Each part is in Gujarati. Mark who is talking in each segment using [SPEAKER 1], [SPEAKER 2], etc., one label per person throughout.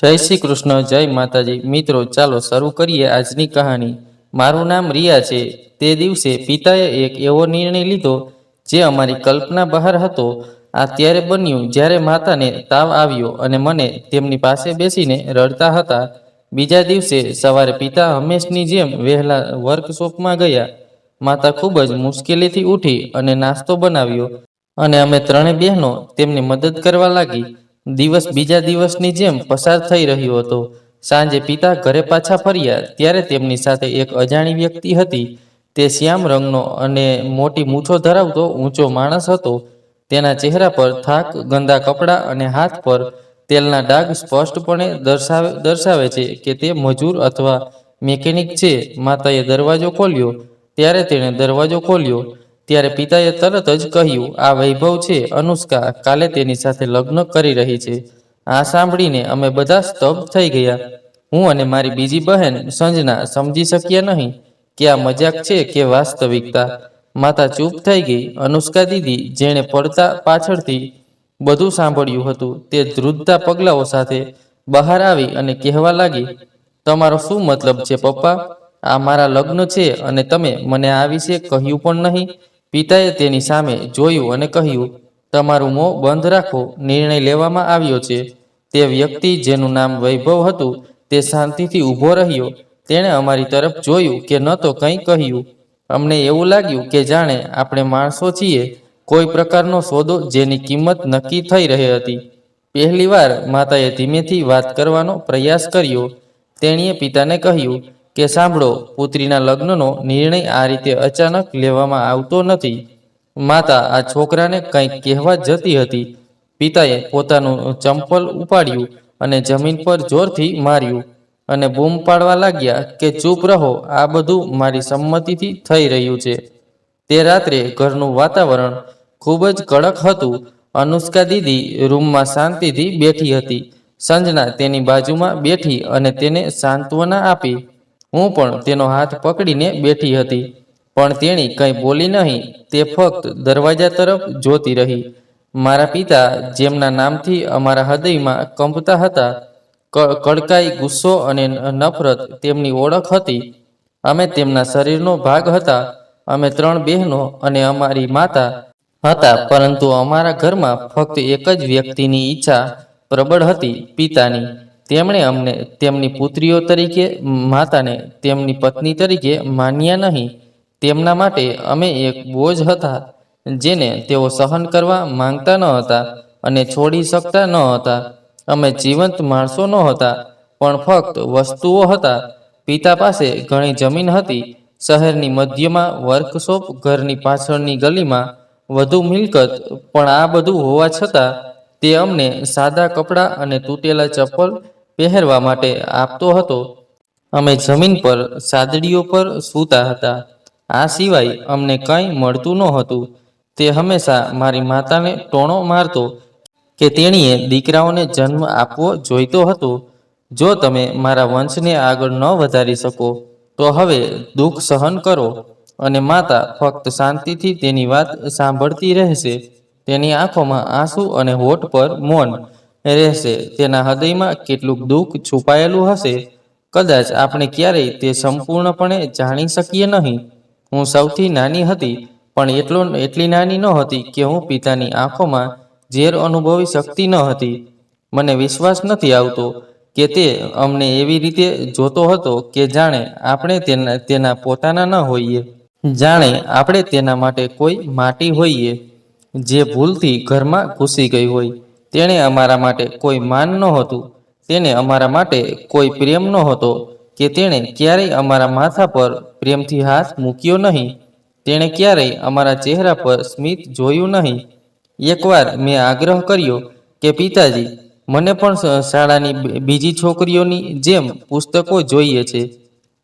[SPEAKER 1] જય શ્રી કૃષ્ણ, જય માતાજી. મિત્રો, ચાલો શરૂ કરીએ આજની કહાની. મારું નામ રિયા છે. તે દિવસે પિતાએ એક એવો નિર્ણય લીધો જે અમારી કલ્પના બહાર હતો. આ ત્યારે બન્યું જ્યારે માતાને તાવ આવ્યો અને મને તેમની પાસે બેસીને રડતા હતા. બીજા દિવસે સવારે પિતા હંમેશની જેમ વહેલા વર્કશોપમાં ગયા. માતા ખૂબ જ મુશ્કેલીથી ઉઠી અને નાસ્તો બનાવ્યો અને અમે ત્રણે બહેનો તેમની મદદ કરવા લાગી. દિવસ બીજા દિવસની જેમ પસાર થઈ રહ્યો હતો. સાંજે પિતા ઘરે પાછા ફર્યા ત્યારે તેમની સાથે એક અજાણી વ્યક્તિ હતી. તે શ્યામ રંગનો અને મોટી મૂછો ધરાવતો ઊંચો માણસ હતો. તેના ચહેરા પર થાક, ગંદા કપડાં અને હાથ પર તેલના ડાઘ સ્પષ્ટપણે દર્શાવે છે કે તે મજૂર અથવા મેકેનિક છે. માતાએ દરવાજો ખોલ્યો. ત્યારે પિતાએ તરત જ કહ્યું, "આ વૈભવ છે. અનુષ્કા કાલે તેની સાથે લગ્ન કરી રહી છે." આ સાંભળીને અમે બધા સ્તબ્ધ થઈ ગયા. હું અને મારી બીજી બહેન સંજના સમજી શક્યા નહીં કે આ મજાક છે કે વાસ્તવિકતા. માતા ચૂપ થઈ ગઈ. અનુષ્કા દીદી, જેણે પડતા પાછળથી બધું સાંભળ્યું હતું, તે ધ્રુજતા પગલાઓ સાથે બહાર આવી અને કહેવા લાગી, "તમારો શું મતલબ છે પપ્પા? આ મારા લગ્ન છે અને તમે મને આ વિશે કહ્યું પણ નહીં." પિતાએ તેની સામે જોયું અને કહ્યું, "તમારું મોં બંધ રાખો. નિર્ણય લેવામાં આવ્યો છે." તે વ્યક્તિ જેનું નામ વૈભવ હતું તે શાંતિથી ઊભો રહ્યો. તેણે અમારી તરફ જોયું કે ન તો કંઈ કહ્યું. અમને એવું લાગ્યું કે જાણે આપણે માણસો છીએ, કોઈ પ્રકારનો સોદો જેની કિંમત નક્કી થઈ રહી હતી. પહેલીવાર માતાએ ધીમેથી વાત કરવાનો પ્રયાસ કર્યો. તેણીએ પિતાને કહ્યું કે સાંભળો, પુત્રીના લગ્નનો નિર્ણય આ રીતે અચાનક લેવામાં આવતો નથી. માતા આ છોકરાને કંઈક કહેવા જતી હતી. પિતાએ પોતાનું ચંપલ ઉપાડ્યું અને જમીન પર જોરથી માર્યું અને બૂમ પાડવા લાગ્યા કે ચૂપ રહો, આ બધું મારી સંમતિથી થઈ રહ્યું છે. તે રાત્રે ઘરનું વાતાવરણ ખૂબ જ કડક હતું. અનુષ્કા દીદી રૂમમાં શાંતિથી બેઠી હતી. સંજના તેની બાજુમાં બેઠી અને તેને સાંત્વના આપી. હું પણ તેનો હાથ પકડીને બેઠી હતી, પણ તેણી કંઈ બોલી નહીં. તે ફક્ત દરવાજા તરફ જોતી રહી. મારા પિતા, જેમના નામથી અમારા હૃદયમાં કંપતા હતા, કડકાઈ, ગુસ્સો અને નફરત તેમની ઓળખ હતી. અમે તેમના શરીરનો ભાગ હતા. અમે ત્રણ બહેનો અને અમારી માતા હતા, પરંતુ અમારા ઘરમાં ફક્ત એક જ વ્યક્તિની ઈચ્છા પ્રબળ હતી, પિતાની. તેમણે અમને તેમની પુત્રીઓ તરીકે, માતાને તેમની પત્ની તરીકે માન્યા નહીં. તેમના માટે અમે એક બોજ હતા જેને તેઓ સહન કરવા માંગતા ન હતા અને છોડી શકતા ન હતા. અમે જીવંત માણસો નહોતા, પણ ફક્ત વસ્તુઓ હતા. પિતા પાસે ઘણી જમીન હતી, શહેરની મધ્યમાં વર્કશોપ, ઘરની પાછળની ગલીમાં વધુ મિલકત, પણ આ બધું હોવા છતાં તે અમને સાદા કપડાં અને તૂટેલા ચપ્પલ પહેરવા માટે આપતો હતો. અમે જમીન પર સાદડીઓ પર સૂતા હતા. આ સિવાય અમને કંઈ મળતું નહોતું. તે હંમેશા મારી માતાને ટોણો મારતો કે તેણીએ દીકરાઓને જન્મ આપવો જોઈતો હતો. જો તમે મારા વંશને આગળ ન વધારી શકો તો હવે દુઃખ સહન કરો. અને માતા ફક્ત શાંતિથી તેની વાત સાંભળતી રહેશે. તેની આંખોમાં આંસુ અને હોઠ પર મૌન રહેશે. તેના હૃદયમાં કેટલું દુઃખ છુપાયેલું હશે, કદાચ આપણે ક્યારેય તે સંપૂર્ણપણે જાણી શકીએ નહીં. હું સૌથી નાની હતી, પણ એટલી નાની નહોતી કે હું પિતાની આંખોમાં ઝેર અનુભવી શકતી ન હતી. મને વિશ્વાસ નથી આવતો કે તે અમને એવી રીતે જોતો હતો કે જાણે આપણે તેના પોતાના ન હોઈએ, જાણે આપણે તેના માટે કોઈ માટી હોઈએ જે ભૂલથી ઘરમાં ઘૂસી ગઈ હોય. તેણે અમારા માટે કોઈ માન નહોતું. તેને અમારા માટે કોઈ પ્રેમ નહોતો કે તેણે ક્યારેય અમારા માથા પર પ્રેમથી હાથ મૂક્યો નહીં. તેણે ક્યારેય અમારા ચહેરા પર સ્મિત જોયું નહીં. એકવાર મેં આગ્રહ કર્યો કે પિતાજી, મને પણ શાળાની બીજી છોકરીઓની જેમ પુસ્તકો જોઈએ છે.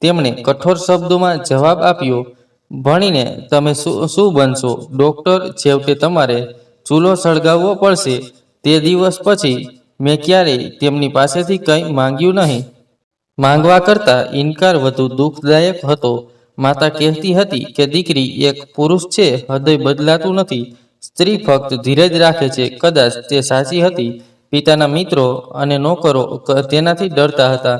[SPEAKER 1] તેમણે કઠોર શબ્દોમાં જવાબ આપ્યો, "ભણીને તમે શું બનશો? ડૉક્ટર? છેવટે તમારે ચૂલો સળગાવવો પડશે." તે દિવસ પછી મેં ક્યારેય તેમની પાસેથી કંઈ માંગ્યું નહીં. માંગવા કરતાં ઇનકાર વધુ દુઃખદાયક હતો. માતા કહેતી હતી કે દીકરી એક પુરુષ છે, હૃદય બદલાતું નથી, સ્ત્રી ફક્ત ધીરજ રાખે છે. કદાચ તે સાચી હતી. પિતાના મિત્રો અને નોકરો તેનાથી ડરતા હતા,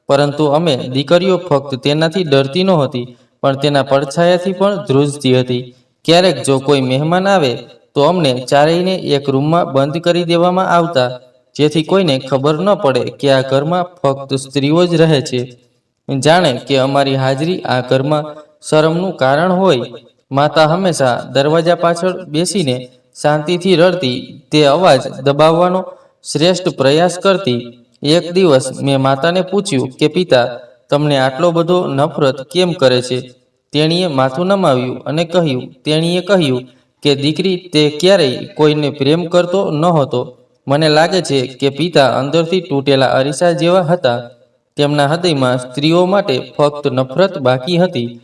[SPEAKER 1] પરંતુ અમે દીકરીઓ ફક્ત તેનાથી ડરતી નહોતી, પણ તેના પડછાયાથી પણ ધ્રુજતી હતી. ક્યારેક જો કોઈ મહેમાન આવે તો અમને ચારેયને એક રૂમમાં બંધ કરી દેવામાં આવતા, જેથી કોઈને ખબર ન પડે કે આ ઘરમાં ફક્ત સ્ત્રીઓ જ રહે છે. જાણે કે અમારી હાજરી આ ઘરમાં શરમનું કારણ હોય. માતા હંમેશા દરવાજા પાછળ બેસીને શાંતિથી રડતી, તે અવાજ દબાવવાનો શ્રેષ્ઠ પ્રયાસ કરતી. એક દિવસ મેં માતાને પૂછ્યું કે પિતા તમને આટલો બધો નફરત કેમ કરે છે? તેણીએ માથું નમાવ્યું અને કહ્યું કે દીકરી, તે ક્યારેય કોઈને પ્રેમ કરતો નહોતો. મને લાગે છે કે પિતા અંદરથી તૂટેલા અરીસા જેવા હતા. તેમના હૃદયમાં સ્ત્રીઓ માટે ફક્ત નફરત બાકી હતી.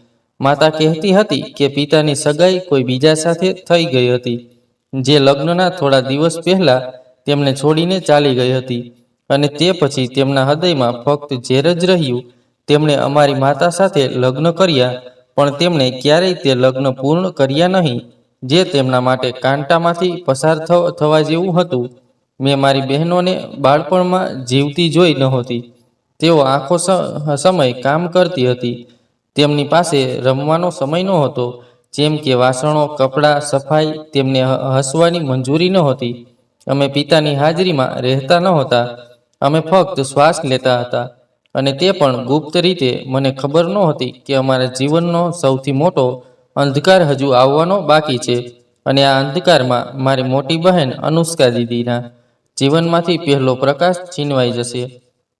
[SPEAKER 1] માતા કહેતી હતી કે પિતાની સગાઈ કોઈ બીજા સાથે થઈ ગઈ હતી, જે લગ્નના થોડા દિવસ પહેલા તેમને છોડીને ચાલી ગઈ હતી, અને તે પછી તેમના હૃદયમાં ફક્ત ઝેર જ રહ્યું. તેમણે અમારી માતા સાથે લગ્ન કર્યા, પણ તેમણે ક્યારેય તે લગ્ન પૂર્ણ કર્યા નહીં, જે તેમના માટે કાંટામાંથી પસાર થવા જેવું હતું. મેં મારી બહેનોને બાળપણમાં જીવતી જોઈ નહોતી. તેઓ આખો સમય કામ કરતી હતી. તેમની પાસે રમવાનો સમય નહોતો. જેમ કે વાસણો, કપડાં, સફાઈ. તેમને હસવાની મંજૂરી નહોતી. અમે પિતાની હાજરીમાં રહેતા નહોતા. અમે ફક્ત શ્વાસ લેતા હતા, અને તે પણ ગુપ્ત રીતે. મને ખબર નહોતી કે અમારા જીવનનો સૌથી મોટો અંધકાર હજુ આવવાનો બાકી છે, અને આ અંધકારમાં મારી મોટી બહેન અનુષ્કા દીદીના જીવનમાંથી પહેલો પ્રકાશ છીનવાઈ જશે.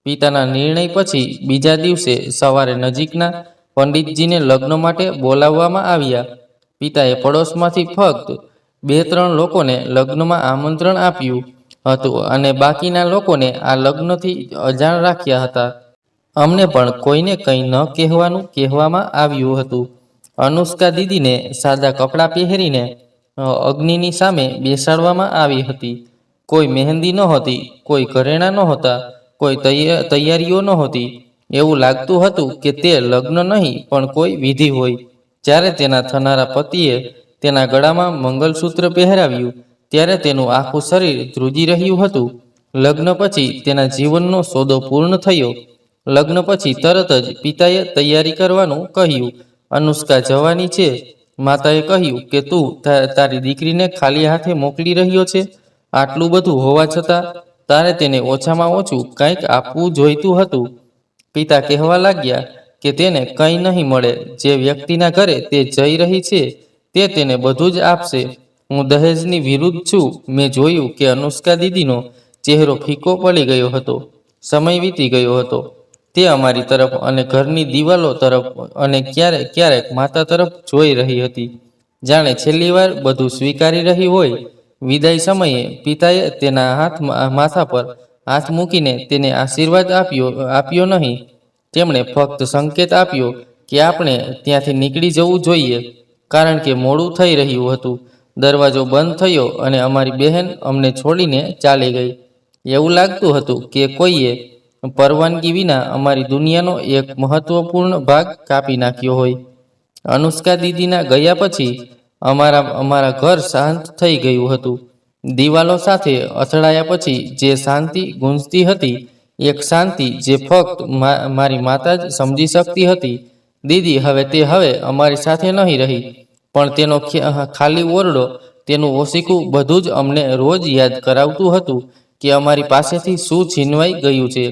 [SPEAKER 1] પિતાના નિર્ણય પછી બીજા દિવસે સવારે નજીકના પંડિતજીને લગ્ન માટે બોલાવવામાં આવ્યા. પિતાએ પડોશમાંથી ફક્ત 2-3 લોકોને લગ્નમાં આમંત્રણ આપ્યું હતું, અને બાકીના લોકોને આ લગ્નથી અજાણ રાખ્યા હતા. અમને પણ કોઈને કંઈ ન કહેવાનું કહેવામાં આવ્યું હતું. અનુષ્કા દીદીને સાદા કપડાં પહેરીને અગ્નિની સામે બેસાડવામાં આવી હતી. કોઈ મહેંદી નહોતી, કોઈ ઘરેણાં નહોતા, કોઈ તૈયારીઓ નહોતી. એવું લાગતું હતું કે તે લગ્ન નહીં પણ કોઈ વિધિ હોય. જ્યારે તેના થનારા પતિએ તેના ગળામાં મંગલસૂત્ર પહેરાવ્યું, ત્યારે તેનું આખું શરીર ધ્રુજી રહ્યું હતું. લગ્ન પછી તેના જીવનનો સોદો પૂર્ણ થયો. લગ્ન પછી તરત જ પિતાએ તૈયારી કરવાનું કહ્યું. અનુષ્કા જવાની છે. માતાએ કહ્યું કે તું તારી દીકરીને ખાલી હાથે મોકલી રહ્યો છે. આટલું બધું હોવા છતાં તારે તેને ઓછામાં ઓછું કંઈક આપવું જોઈતું હતું. પિતા કહેવા લાગ્યા કે તેને કંઈ નહીં મળે. જે વ્યક્તિના ઘરે તે જઈ રહી છે તે તેને બધું જ આપશે. હું દહેજની વિરુદ્ધ છું. મેં જોયું કે અનુષ્કા દીદીનો ચહેરો ફીકો પડી ગયો હતો. સમય વીતી ગયો હતો. તે અમારી તરફ અને ઘરની દિવાલો તરફ અને ક્યારેક ક્યારેક માતા તરફ જોઈ રહી હતી, જાણે છેલ્લી વાર બધું સ્વીકારી રહી હોય. વિદાય સમયે પિતાએ તેના માથા પર હાથ મૂકીને તેને આશીર્વાદ આપ્યો નહીં. તેમણે ફક્ત સંકેત આપ્યો કે આપણે ત્યાંથી નીકળી જવું જોઈએ, કારણ કે મોડું થઈ રહ્યું હતું. દરવાજો બંધ થયો અને અમારી બહેન અમને છોડીને ચાલી ગઈ. એવું લાગતું હતું કે કોઈએ પરવાનગી વિના અમારી દુનિયાનો એક મહત્વપૂર્ણ ભાગ કાપી નાખ્યો હોય. અનુષ્કા દીદીના ગયા પછી અમારા ઘર શાંત થઈ ગયું હતું. દિવાલો સાથે અથડાયા પછી જે શાંતિ ગુંજતી હતી, એક શાંતિ જે ફક્ત મારી માતા જ સમજી શકતી હતી. દીદી હવે અમારી સાથે નહીં રહી, પણ તેનો ખાલી ઓરડો, તેનું ઓશીકું, બધું જ અમને રોજ યાદ કરાવતું હતું કે અમારી પાસેથી શું છીનવાઈ ગયું છે.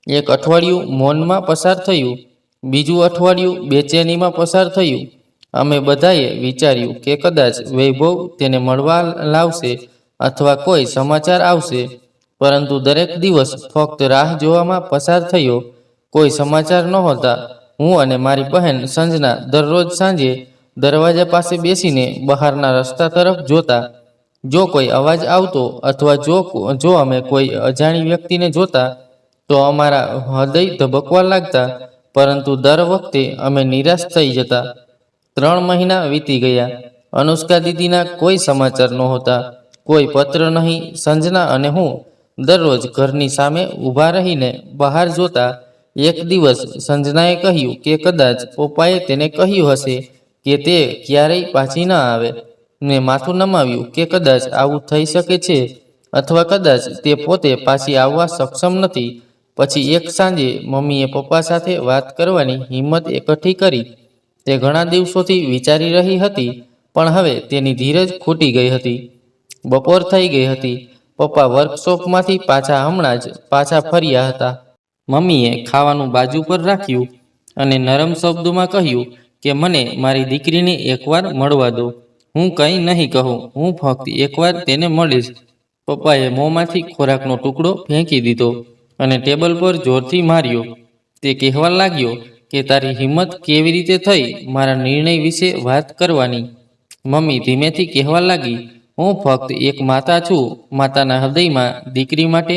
[SPEAKER 1] એક અઠવાડિયું મૌનમાં પસાર થયું. બીજું અઠવાડિયું બેચેનીમાં પસાર થયું. અમે બધાએ વિચાર્યું કે કદાચ વૈભવ તેને મળવા લાવશે અથવા કોઈ સમાચાર આવશે, પરંતુ દરેક દિવસ ફક્ત રાહ જોવામાં પસાર થયો. કોઈ સમાચાર નહોતા. હું અને મારી બહેન સંજના દરરોજ સાંજે દરવાજા પાસે બેસીને બહારના રસ્તા તરફ જોતા. જો કોઈ અવાજ આવતો અથવા જો અમે કોઈ અજાણી વ્યક્તિને જોતા તો અમારા હૃદય ધબકવા લાગતા, પરંતુ દર વખતે અમે નિરાશ થઈ જતા. 3 મહિના વીતી ગયા. અનુષ્કા દીદીના કોઈ સમાચાર નહોતા, કોઈ પત્ર નહીં. સંજના અને હું દરરોજ ઘરની સામે ઊભા રહીને બહાર જોતા. એક દિવસ સંજનાએ કહ્યું કે કદાચ પપ્પાએ તેને કહ્યું હશે કે તે ક્યારેય પાછી ન આવે. મેં માથું નમાવ્યું કે કદાચ આવું થઈ શકે છે. અથવા કદાચ તે પોતે પાછી આવવા સક્ષમ નથી. પછી એક સાંજે મમ્મીએ પપ્પા સાથે વાત કરવાની હિંમત એકઠી કરી. તે ઘણા દિવસોથી વિચારી રહી હતી, પણ હવે તેની ધીરજ ખૂટી ગઈ હતી. બપોર થઈ ગઈ હતી. પપ્પા વર્કશોપમાંથી હમણાં જ પાછા ફર્યા હતા. મમ્મીએ ખાવાનું બાજુ પર રાખ્યું અને નરમ શબ્દોમાં કહ્યું કે મને મારી દીકરીને એકવાર મળવા દો. હું કંઈ નહીં કહું, હું ફક્ત એકવાર તેને મળીશ. પપ્પાએ મોંમાંથી ખોરાકનો ટુકડો ફેંકી દીધો અને ટેબલ પર જોરથી માર્યો. તે કહેવા લાગ્યો કે તારી હિંમત કેવી રીતે થઈ મારા નિર્ણય વિશે વાત કરવાની. મમ્મી ધીમેથી કહેવા લાગી, હું ફક્ત એક માતા છું. માતાના હૃદયમાં દીકરી માટે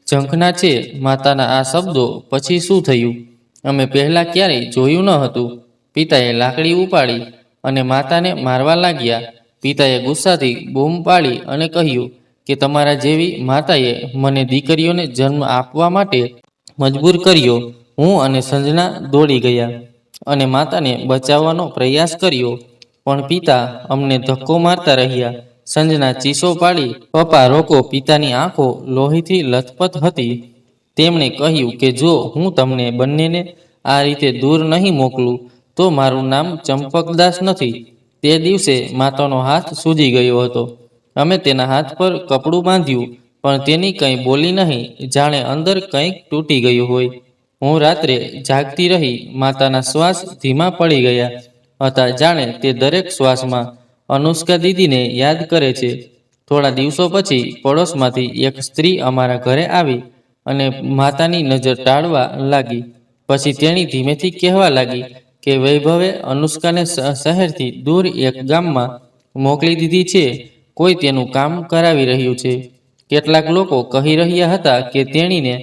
[SPEAKER 1] ઝંખના છે. માતાના આ શબ્દો પછી શું થયું અમે પહેલાં ક્યારેય જોયું ન હતું. પિતાએ લાકડી ઉપાડી અને માતાને મારવા લાગ્યા. પિતાએ ગુસ્સાથી બૂમ પાડી અને કહ્યું કે તમારા જેવી માતાએ મને દીકરીઓને જન્મ આપવા માટે મજબૂર કર્યો. હું અને સંજના દોડી ગયા અને માતાને બચાવવાનો પ્રયાસ કર્યો, પણ પિતા અમને ધક્કો મારતા રહ્યા. સંજના ચીસો પાડી, પપ્પા રોકો. પિતાની આંખો લોહીથી લથપથ હતી. તેમણે કહ્યું કે જો હું તમને બંનેને આ રીતે દૂર નહીં મોકલું તો મારું નામ ચંપકદાસ નથી. તે દિવસે માતાનો હાથ સૂજી ગયો હતો. અમે તેના હાથ પર કપડું બાંધ્યું, પણ તેની કંઈ બોલી નહીં, જાણે અંદર કંઈક તૂટી ગયું હોય. હું રાત્રે જાગતી રહી. માતાના શ્વાસ ધીમા પડી ગયા હતા, જાણે તે દરેક શ્વાસમાં અનુષ્કા દીદીને યાદ કરે છે. થોડા દિવસો પછી પડોશમાંથી એક સ્ત્રી અમારા ઘરે આવી અને માતાની નજર ટાળવા લાગી. પછી તેણી ધીમેથી કહેવા લાગી કે વૈભવે અનુષ્કાને શહેરથી દૂર એક ગામમાં મોકલી દીધી છે. કોઈ તેનું કામ કરાવી રહ્યું છે. કેટલાક લોકો કહી રહ્યા હતા કે તેણીને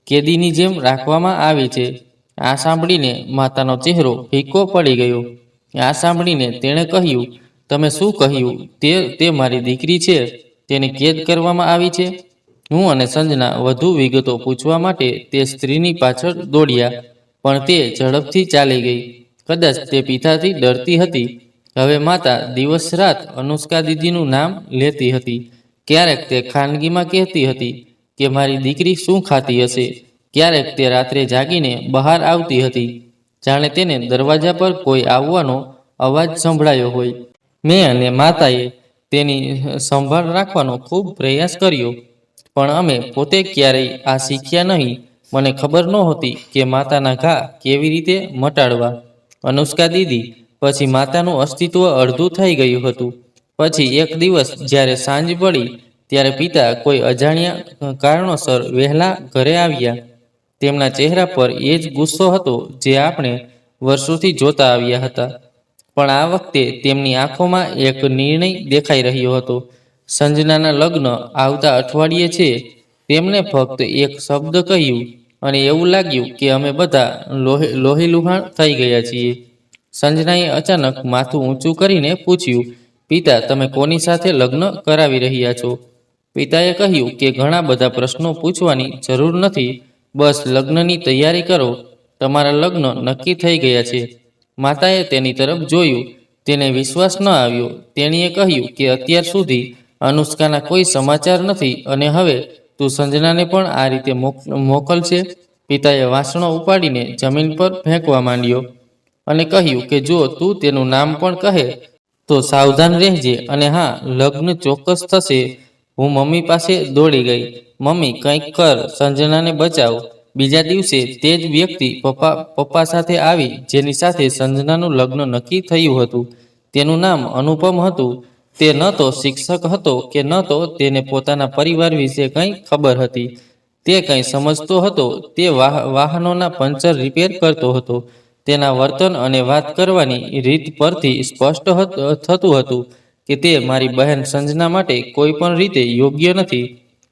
[SPEAKER 1] કેદીની જેમ રાખવામાં આવી છે. આ સાંભળીને માતાનો ચહેરો ફીકો પડી ગયો. આ સાંભળીને તેણે કહ્યું, તમે શું કહ્યું? તે મારી દીકરી છે. તેને કેદ કરવામાં આવી છે. હું અને સંજના વધુ વિગતો પૂછવા માટે તે સ્ત્રીની પાછળ દોડ્યા, પણ તે ઝડપથી ચાલી ગઈ. કદાચ તે પિતાથી ડરતી હતી. હવે માતા દિવસ રાત અનુષ્કા દીદીનું નામ લેતી હતી. ક્યારેક તે ખાનગીમાં કહેતી હતી કે મારી દીકરી શું ખાતી હશે. ક્યારેક તે રાત્રે જાગીને બહાર આવતી હતી, જાણે તેને દરવાજા પર કોઈ આવવાનો અવાજ સંભળાયો હોય. મેં અને માતાએ તેની સંભાળ રાખવાનો ખૂબ પ્રયાસ કર્યો, પણ અમે પોતે ક્યારેય આ શીખ્યા નહીં. મને ખબર નહોતી કે માતાના ઘા કેવી રીતે મટાડવા. અનુષ્કા દીદી પછી માતાનું અસ્તિત્વ અડધું થઈ ગયું હતું. પછી એક દિવસ જ્યારે સાંજ પડી ત્યારે પિતા કોઈ અજાણ્યા કારણોસર વહેલા ઘરે આવ્યા. તેમના ચહેરા પર એ જ ગુસ્સો હતો જે આપણે વર્ષોથી જોતા આવ્યા હતા, પણ આ વખતે તેમની આંખોમાં એક નિર્ણય દેખાઈ રહ્યો હતો. સંજનાના લગ્ન આવતા અઠવાડિયે છે. તેમણે ફક્ત એક શબ્દ કહ્યું અને એવું લાગ્યું કે અમે બધા લોહીલુહાણ થઈ ગયા છીએ. સંજનાએ અચાનક માથું ઊંચું કરીને પૂછ્યું, પિતા તમે કોની સાથે લગ્ન કરાવી રહ્યા છો? પિતાએ કહ્યું કે ઘણા બધા પ્રશ્નો પૂછવાની જરૂર નથી, બસ લગ્નની તૈયારી કરો. તમારા લગ્ન નક્કી થઈ ગયા છે. માતાએ તેની તરફ જોયું. તેને વિશ્વાસ ન આવ્યો. તેણીએ કહ્યું કે અત્યાર સુધી અનુષ્કાના કોઈ સમાચાર નથી અને હવે તું સંજનાને પણ આ રીતે મોકલશે? પિતાએ વાસણો ઉપાડીને જમીન પર ફેંકવા માંડ્યો અને કહ્યું કે જો તું તેનું નામ પણ કહે તો સાવધાન રહેજે. અને હા, લગ્ન ચોક્કસ થશે. હું મમ્મી પાસે દોડી ગઈ. મમ્મી કંઈક કર, સંજનાને બચાવ. બીજા દિવસે તે જ વ્યક્તિ પપ્પા સાથે આવી જેની સાથે સંજનાનું લગ્ન નક્કી થયું હતું. તેનું નામ અનુપમ હતું. તે ન તો શિક્ષક હતો કે ન તો તેને પોતાના પરિવાર વિશે કંઈ ખબર હતી. તે કંઈ સમજતો હતો. તે વાહનોના પંચર રિપેર કરતો હતો. તેના વર્તન અને વાત કરવાની રીત પરથી સ્પષ્ટ થતું હતું કે તે મારી બહેન સંજના માટે કોઈ પણ રીતે યોગ્ય નથી,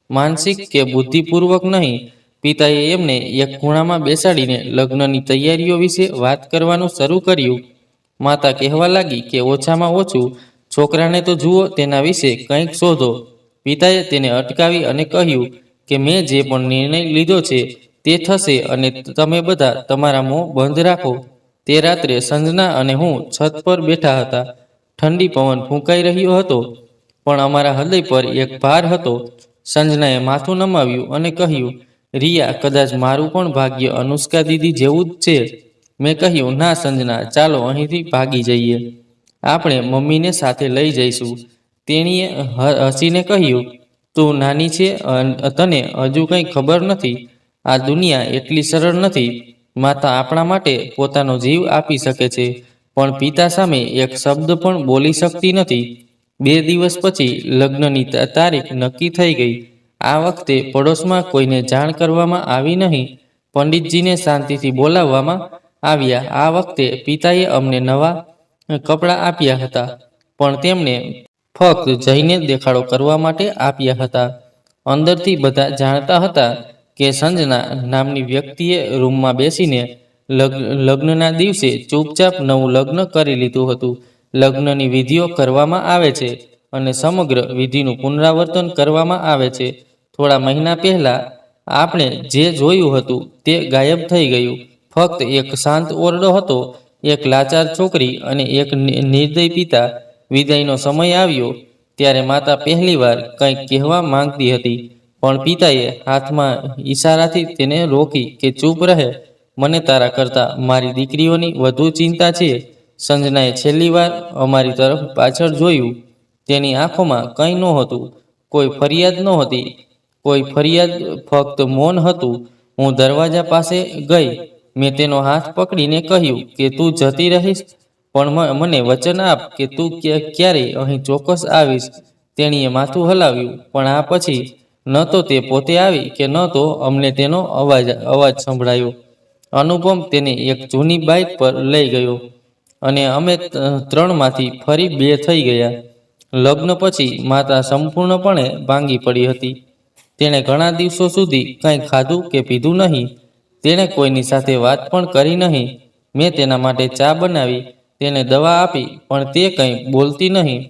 [SPEAKER 1] માનસિક કે બુદ્ધિપૂર્વક નહીં. પિતાએ એમને એક ખૂણામાં બેસાડીને લગ્નની તૈયારીઓ વિશે વાત કરવાનું શરૂ કર્યું. માતા કહેવા લાગી કે ઓછામાં ઓછું છોકરાને તો જુઓ, તેના વિશે કંઈક શોધો. પિતાએ તેને અટકાવી અને કહ્યું કે મેં જે પણ નિર્ણય લીધો છે તે થશે અને તમે બધા તમારા મોં બંધ રાખો. તે રાત્રે સંજના અને હું છત પર બેઠા હતા. ઠંડી પવન ફૂંકાઈ રહ્યો હતો, પણ અમારા હૃદય પર એક ભાર હતો. સંજનાએ માથું નમાવ્યું અને કહ્યું, રિયા, કદાચ મારું પણ ભાગ્ય અનુષ્કા દીદી જેવું જ છે. મેં કહ્યું, ના સંજના, ચાલો અહીંથી ભાગી જઈએ. આપણે મમ્મીને સાથે લઈ જઈશું. તેણીએ હસીને કહ્યું, તું નાની છે, તને હજુ કંઈ ખબર નથી. આ દુનિયા એટલી સરળ નથી. માતા આપણા માટે પોતાનો જીવ આપી શકે છે, પણ પિતા સામે એક શબ્દ પણ બોલી શકતી નથી. 2 દિવસ પછી લગ્નની તારીખ નક્કી થઈ ગઈ. આ વખતે પડોશમાં કોઈને જાણ કરવામાં આવી નહીં. પંડિતજીને શાંતિથી બોલાવવામાં આવ્યા. આ વખતે પિતાએ અમને નવા કપડાં આપ્યા હતા, પણ તેમણે ફક્ત જઈને દેખાડો કરવા માટે આપ્યા હતા. અંદરથી બધા જાણતા હતા કે સંજના નામની વ્યક્તિએ રૂમમાં બેસીને લગ્નના દિવસે ચૂપચાપ નવું લગ્ન કરી લીધું હતું. લગ્નની વિધિઓ કરવામાં આવે છે અને સમગ્ર વિધિનું પુનરાવર્તન કરવામાં આવે છે. થોડા મહિના પહેલા આપણે જે જોયું હતું તે ગાયબ થઈ ગયું. ફક્ત એક શાંત ઓરડો હતો, એક લાચાર છોકરી અને એક નિર્દય પિતા. વિદાયનો સમય આવ્યો ત્યારે માતા પહેલીવાર કંઈક કહેવા માંગતી હતી, પણ પિતાએ હાથમાં ઈશારાથી તેને રોકી કે ચૂપ રહે. મને તારા કરતાં મારી દીકરીઓની વધુ ચિંતા છે. સંજનાએ છેલ્લી વાર અમારી તરફ પાછળ જોયું. તેની આંખોમાં કંઈ નહોતું, કોઈ ફરિયાદ નહોતી, કોઈ ફરિયાદ, ફક્ત મૌન હતું. હું દરવાજા પાસે ગઈ. મેં તેનો હાથ પકડીને કહ્યું કે તું જતી રહીશ, પણ મને વચન આપ કે તું ક્યારેય અહીં ચોક્કસ આવીશ. તેણીએ માથું હલાવ્યું, પણ આ પછી ન તો તે પોતે આવી કે ન તો અમને તેનો અવાજ સંભળાયો. અનુપમ તેને એક જૂની બાઇક પર લઈ ગયો અને અમે 3માંથી ફરી 2 થઈ ગયા. લગ્ન પછી માતા સંપૂર્ણપણે ભાંગી પડી હતી. તેણે ઘણા દિવસો સુધી કંઈ ખાધું કે પીધું નહીં. તેણે કોઈની સાથે વાત પણ કરી નહીં. મેં તેના માટે ચા બનાવી, તેને દવા આપી, પણ તે કંઈ બોલતી નહીં.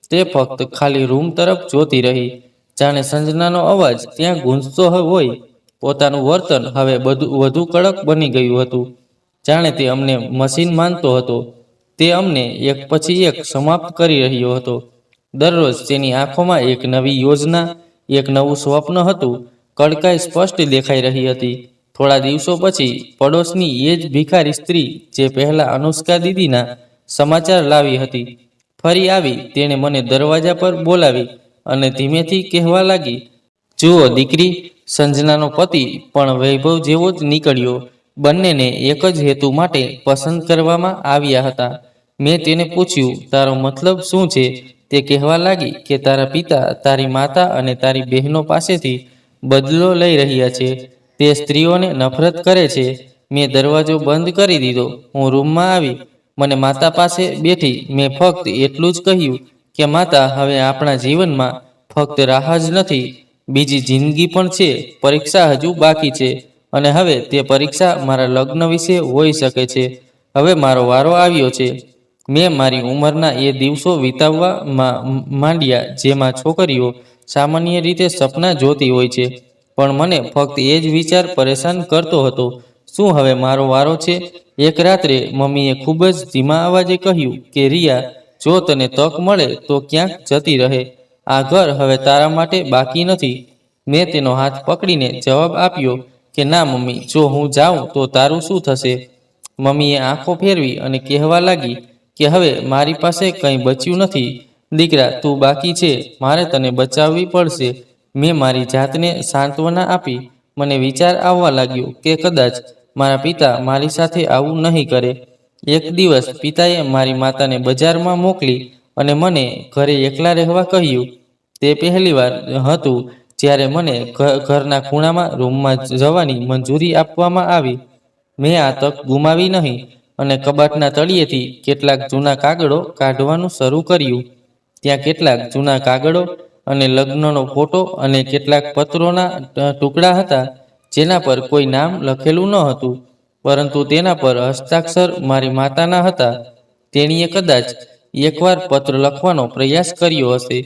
[SPEAKER 1] તે ફક્ત ખાલી રૂમ તરફ જોતી રહી, જાણે સંજનાનો અવાજ ત્યાં ગૂંજતો હોય. પોતાનું વર્તન હવે વધુ કડક બની ગયું હતું, જાણે તે અમને મશીન માનતો હતો. તે અમને એક પછી એક સમાપ્ત કરી રહ્યો હતો. દરરોજ તેની આંખોમાં એક નવી યોજના, એક નવું સ્વપ્ન હતું. કડકાઈ સ્પષ્ટ દેખાઈ રહી હતી. થોડા દિવસો પછી પડોશની એ જ ભિખારી સ્ત્રી જે પહેલા અનુષ્કા દીદીના સમાચાર લાવી હતી, ફરી આવી. તેણે મને દરવાજા પર બોલાવી અને ધીમેથી કહેવા લાગી, જુઓ દીકરી, સંજનાનો પતિ પણ વૈભવ જેવો જ નીકળ્યો. બંનેને એક જ હેતુ માટે પસંદ કરવામાં આવ્યા હતા. મેં તેને પૂછ્યું, તારો મતલબ શું છે? તે કહેવા લાગી કે તારા પિતા તારી માતા અને તારી બહેનો પાસેથી બદલો લઈ રહ્યા છે. તે સ્ત્રીઓને નફરત કરે છે. મેં દરવાજો બંધ કરી દીધો. હું રૂમમાં આવી, મને માતા પાસે બેઠી. મેં ફક્ત એટલું જ કહ્યું કે માતા, હવે આપણા જીવનમાં ફક્ત રાહ જ નથી, બીજી જિંદગી પણ છે. પરીક્ષા હજુ બાકી છે અને હવે તે પરીક્ષા મારા લગ્ન વિશે હોઈ શકે છે. હવે મારો વારો આવ્યો છે. મેં મારી ઉંમરના એ દિવસો વિતાવવા માંડ્યા જેમાં છોકરીઓ સામાન્ય રીતે સપના જોતી હોય છે, પણ મને ફક્ત એ જ વિચાર પરેશાન કરતો હતો, શું હવે મારો વારો છે? એક રાત્રે મમ્મીએ ખૂબ જ ધીમા અવાજે કહ્યું કે રિયા, જો તને તક મળે તો ક્યાંક જતી રહે. આ ઘર હવે તારા માટે બાકી નથી. મેં તેનો હાથ પકડીને જવાબ આપ્યો કે ના મમ્મી, જો હું જાઉં તો તારું શું થશે? મમ્મીએ આંખો ફેરવી અને કહેવા લાગી કે હવે મારી પાસે કંઈ બચ્યું નથી. દીકરા, તું બાકી છે. મારે તને બચાવવી પડશે. મેં મારી જાતને સાંત્વના આપી. મને વિચાર આવવા લાગ્યો કે કદાચ મારા પિતા મારી સાથે આવું નહીં કરે. એક દિવસ પિતાએ મારી માતાને બજારમાં મોકલી અને મને ઘરે એકલા રહેવા કહ્યું. તે પહેલીવાર હતું જ્યારે મને ઘરના ખૂણામાં રૂમમાં જવાની મંજૂરી આપવામાં આવી. મેં આ તક ગુમાવી નહીં અને કબાટના તળિયેથી કેટલાક જૂના કાગળો કાઢવાનું શરૂ કર્યું. ત્યાં કેટલાક જૂના કાગળો અને લગ્નનો ફોટો અને કેટલાક પત્રોના ટુકડા હતા જેના પર કોઈ નામ લખેલું ન હતું, પરંતુ તેના પર હસ્તાક્ષર મારી માતાના હતા. તેણીએ કદાચ એકવાર પત્ર લખવાનો પ્રયાસ કર્યો હશે,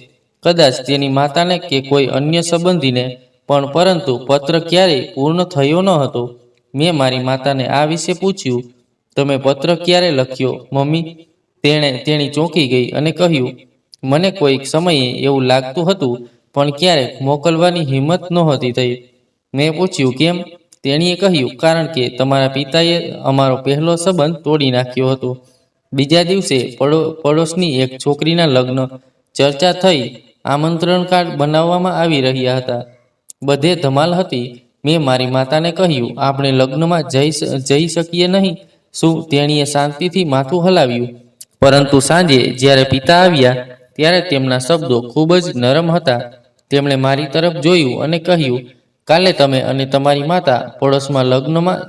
[SPEAKER 1] કદાચ તેની માતાને કે કોઈ અન્ય સંબંધીને, પણ પરંતુ પત્ર ક્યારેય પૂર્ણ થયો ન હતો. મેં મારી માતાને આ વિશે પૂછ્યું, તમે પત્ર ક્યારે લખ્યો મમ્મી? તેણી ચોંકી ગઈ અને કહ્યું, મને કોઈક સમયે એવું લાગતું હતું પણ ક્યારેક મોકલવાની હિંમત નહોતી થઈ. મેં પૂછ્યું કેમ? તેણીએ કહ્યું કારણ કે તમારા પિતાએ અમારો પહેલો સંબંધ તોડી નાખ્યો હતો. બીજા દિવસે પડોશની એક છોકરીના લગ્ન ચર્ચા થઈ. આમંત્રણ કાર્ડ બનાવવામાં આવી રહ્યા હતા. બધે ધમાલ હતી. મેં મારી માતાને કહ્યું આપણે લગ્નમાં જઈ શકીએ નહીં શું? તેણીએ શાંતિથી માથું હલાવ્યું. પરંતુ સાંજે જ્યારે પિતા આવ્યા ત્યારે તેમના શબ્દો ખૂબ જ નરમ હતા. તેમણે મારી તરફ જોયું અને કહ્યું કાલે તમે અને તમારી માતા પડોશમાં લગ્નમાં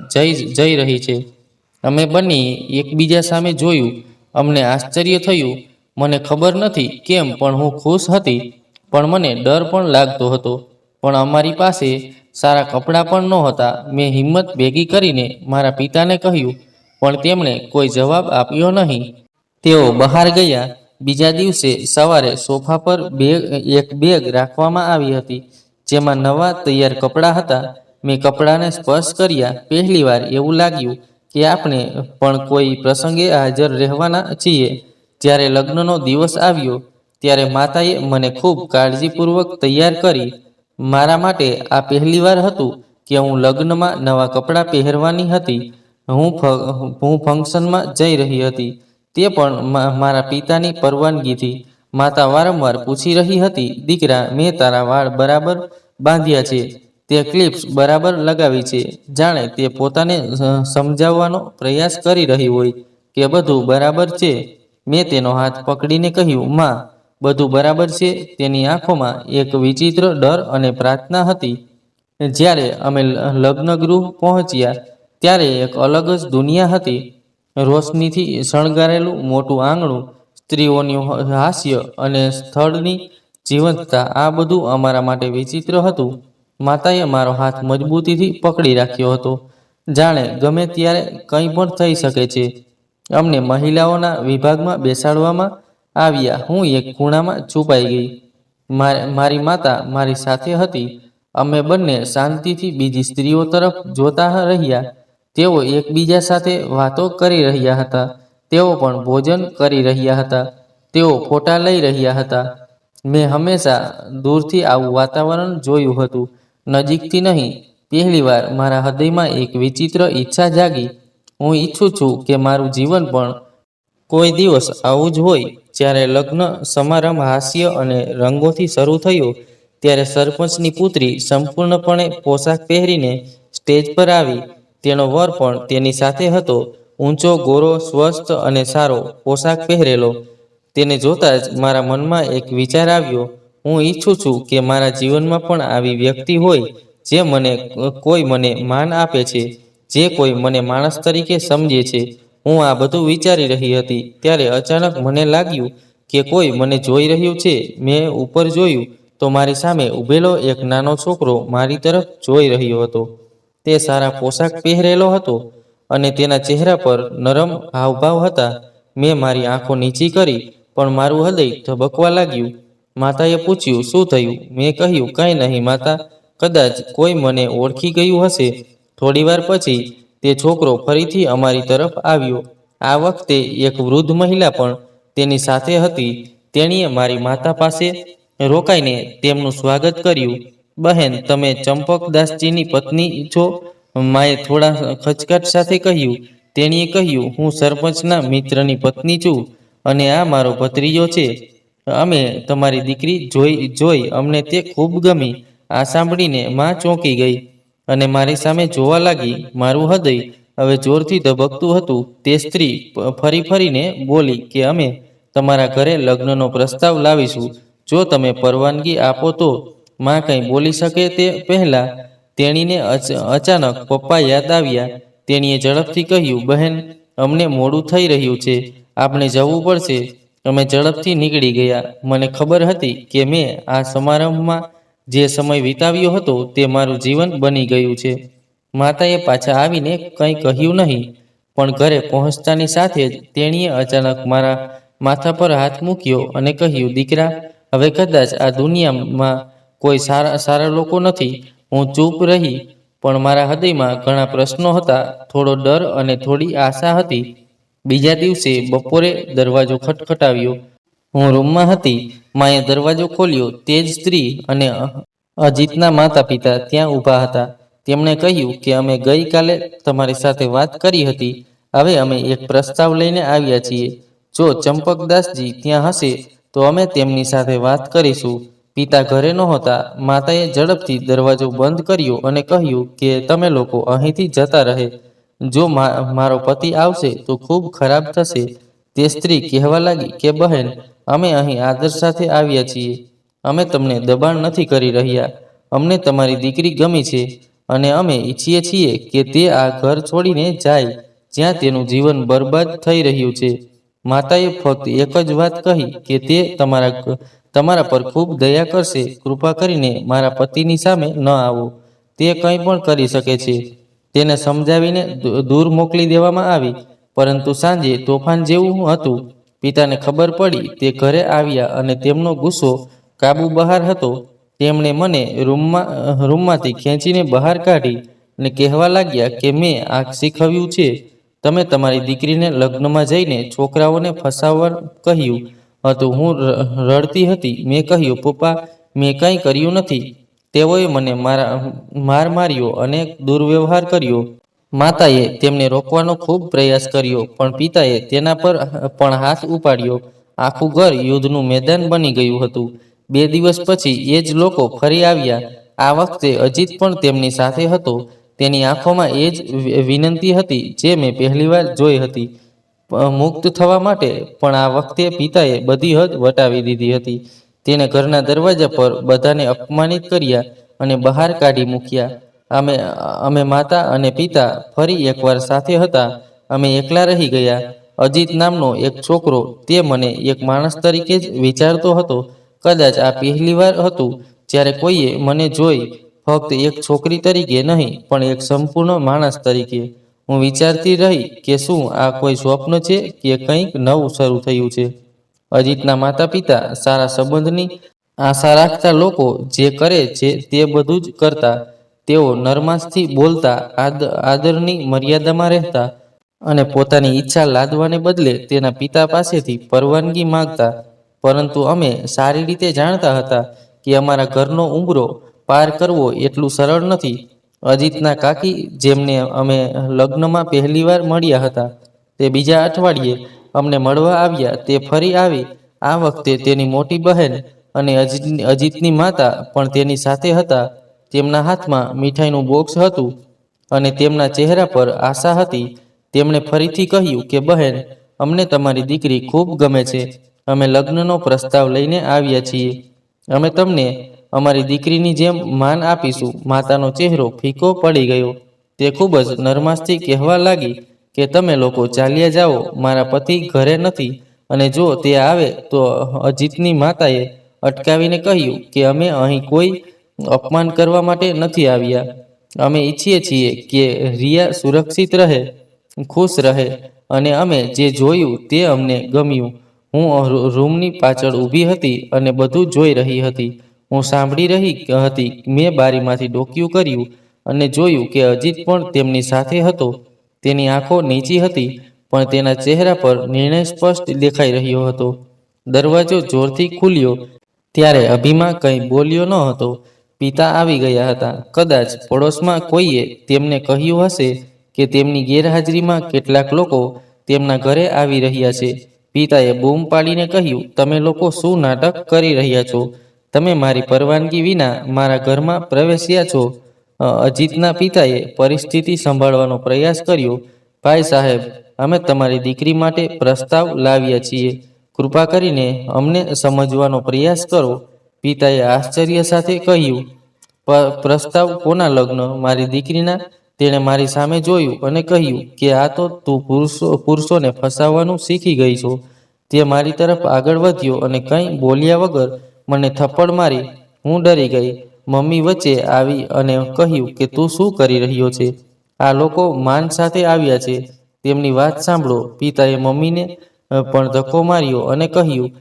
[SPEAKER 1] જઈ રહી છે. અમે બંને એકબીજા સામે જોયું. અમને આશ્ચર્ય થયું. મને ખબર નથી કેમ પણ હું ખુશ હતી પણ મને ડર પણ લાગતો હતો. પણ અમારી પાસે સારા કપડાં પણ નહોતા. મેં હિંમત ભેગી કરીને મારા પિતાને કહ્યું પણ તેમણે કોઈ જવાબ આપ્યો નહીં. તેઓ બહાર ગયા. બીજા દિવસે સવારે સોફા પર એક બેગ રાખવામાં આવી હતી જેમાં નવા તૈયાર કપડાં હતા. મેં કપડાને સ્પર્શ કર્યા. પહેલીવાર એવું લાગ્યું કે આપણે પણ કોઈ પ્રસંગે હાજર રહેવાના છીએ. જ્યારે લગ્નનો દિવસ આવ્યો ત્યારે માતાએ મને ખૂબ કાળજીપૂર્વક તૈયાર કરી. મારા માટે આ પહેલીવાર હતું કે હું લગ્નમાં નવા કપડાં પહેરવાની હતી. હું ફંક્શનમાં જઈ રહી હતી તે પણ મારા પિતાની પરવાનગીથી. માતા વારંવાર પૂછી રહી હતી દીકરા મેં તારા વાળ બરાબર બાંધ્યા છે, તે ક્લિપ્સ બરાબર લગાવી છે. જાણે તે પોતાને સમજાવવાનો પ્રયાસ કરી રહી હોય કે બધું બરાબર છે. મેં તેનો હાથ પકડીને કહ્યું માં બધું બરાબર છે. તેની આંખોમાં એક વિચિત્ર ડર અને પ્રાર્થના હતી. જ્યારે અમે લગ્નગૃહ પહોંચ્યા ત્યારે એક અલગ જ દુનિયા હતી. રોશનીથી શણગારેલું મોટું આંગણું, સ્ત્રીઓનું હાસ્ય અને સ્થળની જીવંતતા આ બધું અમારા માટે વિચિત્ર હતું. માતાએ મારો હાથ મજબૂતીથી પકડી રાખ્યો હતો. જાણે ગમે ત્યારે કંઈ પણ થઈ શકે છે. અમને મહિલાઓના વિભાગમાં બેસાડવામાં આવ્યા. હું એક ખૂણામાં છુપાઈ ગઈ. મારી માતા મારી સાથે હતી. અમે બંને શાંતિથી બીજી સ્ત્રીઓ તરફ જોતા રહ્યા. તેઓ એકબીજા સાથે વાતો કરી રહ્યા હતા. તેઓ પણ ભોજન કરી રહ્યા હતા. તેઓ ફોટા લઈ રહ્યા હતા. મેં હંમેશા દૂરથી આવું વાતાવરણ જોયું હતું, નજીકથી નહીં. પહેલીવાર મારા હૃદયમાં એક વિચિત્ર ઈચ્છા જાગી. હું ઈચ્છું છું કે મારું જીવન પણ કોઈ દિવસ આવું જ હોય. જ્યારે લગ્ન સમારંભ હાસ્ય અને રંગોથી શરૂ થયો ત્યારે સરપંચની પુત્રી સંપૂર્ણપણે પોશાક પહેરીને સ્ટેજ પર આવી. તેનો વર પણ તેની સાથે હતો. ઊંચો, ગોરો, સ્વસ્થ અને સારો પોશાક પહેરેલો. તેને જોતાં જ મારા મનમાં એક વિચાર આવ્યો. હું ઈચ્છું છું કે મારા જીવનમાં પણ આવી વ્યક્તિ હોય જે કોઈ મને માન આપે છે, જે કોઈ મને માણસ તરીકે સમજે છે. હું આ બધું વિચારી રહી હતી ત્યારે અચાનક મને લાગ્યું કે કોઈ મને જોઈ રહ્યું છે. મેં ઉપર જોયું તો મારી સામે ઊભેલો એક નાનો છોકરો મારી તરફ જોઈ રહ્યો હતો. તે સારા પોશાક પહેરેલો હતો અને તેના ચહેરા પર નરમ હાવભાવ હતા. મેં મારી આંખો નીચી કરી પણ મારું હૃદય ધબકવા લાગ્યું. માતાએ પૂછ્યું શું થયું? મેં કહ્યું કંઈ નહીં માતા, કદાચ કોઈ મને ઓળખી ગયું હશે. થોડીવાર પછી તે છોકરો ફરીથી અમારી તરફ આવ્યો. આ વખતે એક વૃદ્ધ મહિલા પણ તેની સાથે હતી. તેણીએ મારી માતા પાસે રોકાઈને તેમનું સ્વાગત કર્યું. બહેન, તમે ચંપકદાસજીની પત્ની છો? માએ થોડા ખચકાટ સાથે કહ્યું. તેણીએ કહ્યું હું સરપંચના મિત્રની પત્ની છું અને આ મારો ભત્રીજો છે. અમે તમારી દીકરી જોઈ અમને તે ખૂબ ગમી. આ સાંભળીને માં ચોંકી ગઈ અને મારી સામે જોવા લાગી. મારું હૃદય હવે જોરથી ધબકતું હતું. તે સ્ત્રી ફરીને બોલી કે અમે તમારા ઘરે લગ્નનો પ્રસ્તાવ લાવીશું જો તમે પરવાનગી આપો તો. માં કંઈ બોલી શકે તે પહેલાં તેણીને અચાનક પપ્પા યાદ આવ્યા. તેણીએ ઝડપથી કહ્યું બહેન, અમને મોડું થઈ રહ્યું છે, આપણે જવું પડશે. અમે ઝડપથી નીકળી ગયા. મને ખબર હતી કે મેં આ સમારંભમાં જે સમય વિતાવ્યો હતો તે મારું જીવન બની ગયું છે. માતાએ પાછા આવીને કંઈ કહ્યું નહીં પણ ઘરે પહોંચતાની સાથે જ તેણીએ અચાનક મારા માથા પર હાથ મૂક્યો અને કહ્યું દીકરા, હવે કદાચ આ દુનિયામાં કોઈ સારા લોકો નથી. હું ચૂપ રહી પણ મારા હૃદયમાં ઘણા પ્રશ્નો હતા, થોડો ડર અને થોડી આશા હતી. બીજા દિવસે બપોરે દરવાજો ખટખટાવ્યો. હું રૂમમાં હતી. માએ દરવાજો ખોલ્યો. તે જ સ્ત્રી અને અજીતના માતા પિતા ત્યાં ઊભા હતા. તેમણે કહ્યું કે અમે ગઈકાલે તમારી સાથે વાત કરી હતી. હવે અમે એક પ્રસ્તાવ લઈને આવ્યા છીએ. જો ચંપકદાસજી ત્યાં હશે તો અમે તેમની સાથે વાત કરીશું. પિતા ઘરે નહોતા. માતાએ ઝડપથી દરવાજો બંધ કર્યો અને કહ્યું કે તમે લોકો અહીંથી જતા રહે. જો મારો પતિ આવશે તો ખૂબ ખરાબ થશે. તે સ્ત્રી કહેવા લાગી કે બહેન, અમે અહીં આદર સાથે આવ્યા છીએ. અમે તમને દબાણ નથી કરી રહ્યા. અમને તમારી દીકરી ગમી છે અને અમે ઈચ્છીએ છીએ કે તે આ ઘર છોડીને જાય જ્યાં તેનું જીવન બરબાદ થઈ રહ્યું છે. માતાએ ફક્ત એક જ વાત કહી કે તે તમારા પર ખૂબ દયા કરશે. કૃપા કરીને મારા પતિની સામે ન આવો. તે કંઈ પણ કરી શકે છે. તેને સમજાવીને દૂર મોકલી દેવામાં આવી. પરંતુ સાંજે તોફાન જેવું હતું. પિતાને ખબર પડી. તે ઘરે આવ્યા અને તેમનો ગુસ્સો કાબુ બહાર હતો. તેમણે મને રૂમમાંથી ખેંચીને બહાર કાઢી અને કહેવા લાગ્યા કે મેં આ શીખવ્યું છે. તમે તમારી દીકરીને લગ્નમાં જઈને છોકરાઓને ફસાવવા કહ્યું હતું. હું રડતી હતી. મેં કહ્યું, પપ્પા, મેં કંઈ કર્યું નથી. તેઓએ મને માર્યો અને દુર્વ્યવહાર કર્યો. માતાએ તેમને રોકવાનો ખૂબ પ્રયાસ કર્યો પણ પિતાએ તેના પર પણ હાથ ઉપાડ્યો. આખું ઘર યુદ્ધનું મેદાન બની ગયું હતું. 2 દિવસ પછી એ જ લોકો ફરી આવ્યા. આ વખતે અજીત પણ તેમની સાથે હતો. તેની આંખોમાં એ જ વિનંતી હતી જે મેં પહેલીવાર જોઈ હતી, મુક્ત થવા માટે. પણ આ વખતે પિતાએ બધી હદ વટાવી દીધી હતી. તેણે ઘરના દરવાજા પર બધાને અપમાનિત કર્યા અને બહાર કાઢી મૂક્યા. અમે માતા અને પિતા ફરી એકવાર સાથે હતા. અમે એકલા રહી ગયા. અજીત નામનો એક છોકરો, તે મને એક માણસ તરીકે જ વિચારતો હતો. કદાચ આ પહેલીવાર હતું જ્યારે કોઈએ મને જોઈ, ફક્ત એક છોકરી તરીકે નહીં પણ એક સંપૂર્ણ માણસ તરીકે. હું વિચારતી રહી કે શું આ કોઈ સ્વપ્ન છે કે કંઈક નવું શરૂ થયું છે. અજીતના માતા પિતા સારા સંબંધની આશા રાખતા લોકો જે કરે છે તે બધું જ કરતા. તેઓ નરમાશથી બોલતા, આદરની મર્યાદામાં રહેતા અને પોતાની ઈચ્છા લાદવાને બદલે તેના પિતા પાસેથી પરવાનગી માંગતા. પરંતુ અમે સારી રીતે જાણતા હતા કે અમારા ઘરનો ઉંબરો પાર કરવો એટલું સરળ નથી. અજીતના કાકી, જેમને અમે લગ્નમાં પહેલીવાર મળ્યા હતા, તે બીજા અઠવાડિયે અમને મળવા આવ્યા. તે ફરી આવી. આ વખતે તેની મોટી બહેન અને અજીતની માતા પણ તેની સાથે હતા. તેમના હાથમાં મીઠાઈનું બોક્સ હતું અને તેમના ચહેરા પર આશા હતી. તેમણે ફરીથી કહ્યું કે બહેન, અમને તમારી દીકરી ખૂબ ગમે છે. અમે લગ્નનો પ્રસ્તાવ લઈને આવ્યા છીએ. અમે તમને અમારી દીકરીની જેમ માન આપીશું. માતાનો ચહેરો ફીકો પડી ગયો. તે ખૂબ જ નરમાશથી કહેવા લાગી કે તમે લોકો ચાલ્યા જાઓ. મારા પતિ ઘરે નથી અને જો તે આવે તો અજીતની માતાએ અટકાવીને કહ્યું કે અમે અહીં કોઈ અપમાન કરવા માટે નથી આવ્યા. અમે ઈચ્છીએ છીએ કે રિયા સુરક્ષિત રહે, ખુશ રહે અને અમે જે જોયું તે અમને ગમ્યું. હું રૂમની પાછળ ઊભી હતી અને બધું જોઈ રહી હતી. હું સાંભળી રહી હતી. મેં બારીમાંથી ડોકિયું કર્યું અને જોયું કે અજીત પણ તેમની સાથે હતો. તેની આંખો નીચી હતી પણ તેના ચહેરા પર નિર્ણય સ્પષ્ટ દેખાઈ રહ્યો હતો. દરવાજો જોરથી ખુલ્યો ત્યારે અભિમા કંઈ બોલ્યો ન હતો. પિતા આવી ગયા હતા. કદાચ પડોશમાં કોઈએ તેમને કહ્યું હશે કે તેમની ગેરહાજરીમાં કેટલાક લોકો તેમના ઘરે આવી રહ્યા છે. પિતાએ બૂમ પાડીને કહ્યું, તમે લોકો શું નાટક કરી રહ્યા છો? તમે મારી પરવાનગી વિના મારા ઘરમાં પ્રવેશ્યા છો. અજીતના પિતાએ પરિસ્થિતિ સંભાળવાનો પ્રયાસ કર્યો. ભાઈ સાહેબ, અમે તમારી દીકરી માટે પ્રસ્તાવ લાવ્યા છીએ. કૃપા કરીને અમને સમજવાનો પ્રયાસ કરો. પિતાએ આશ્ચર્ય સાથે કહ્યું, પ્રસ્તાવ? કોના લગ્ન? મારી દીકરીના. તેણે મારી સામે જોયું અને કહ્યું કે આ તો તું પુરુષોને ફસાવવાનું શીખી ગઈ છો. તે મારી તરફ આગળ વધ્યો અને કંઈ બોલ્યા વગર મને થપ્પડ મારી. હું ડરી ગઈ. મમ્મી વચ્ચે આવી અને કહ્યું કે તું શું કરી રહ્યો છે? આ લોકો માન સાથે આવ્યા છે. તેમની વાત સાંભળો. પિતાએ મમ્મીને પણ ધક્કો માર્યો અને કહ્યું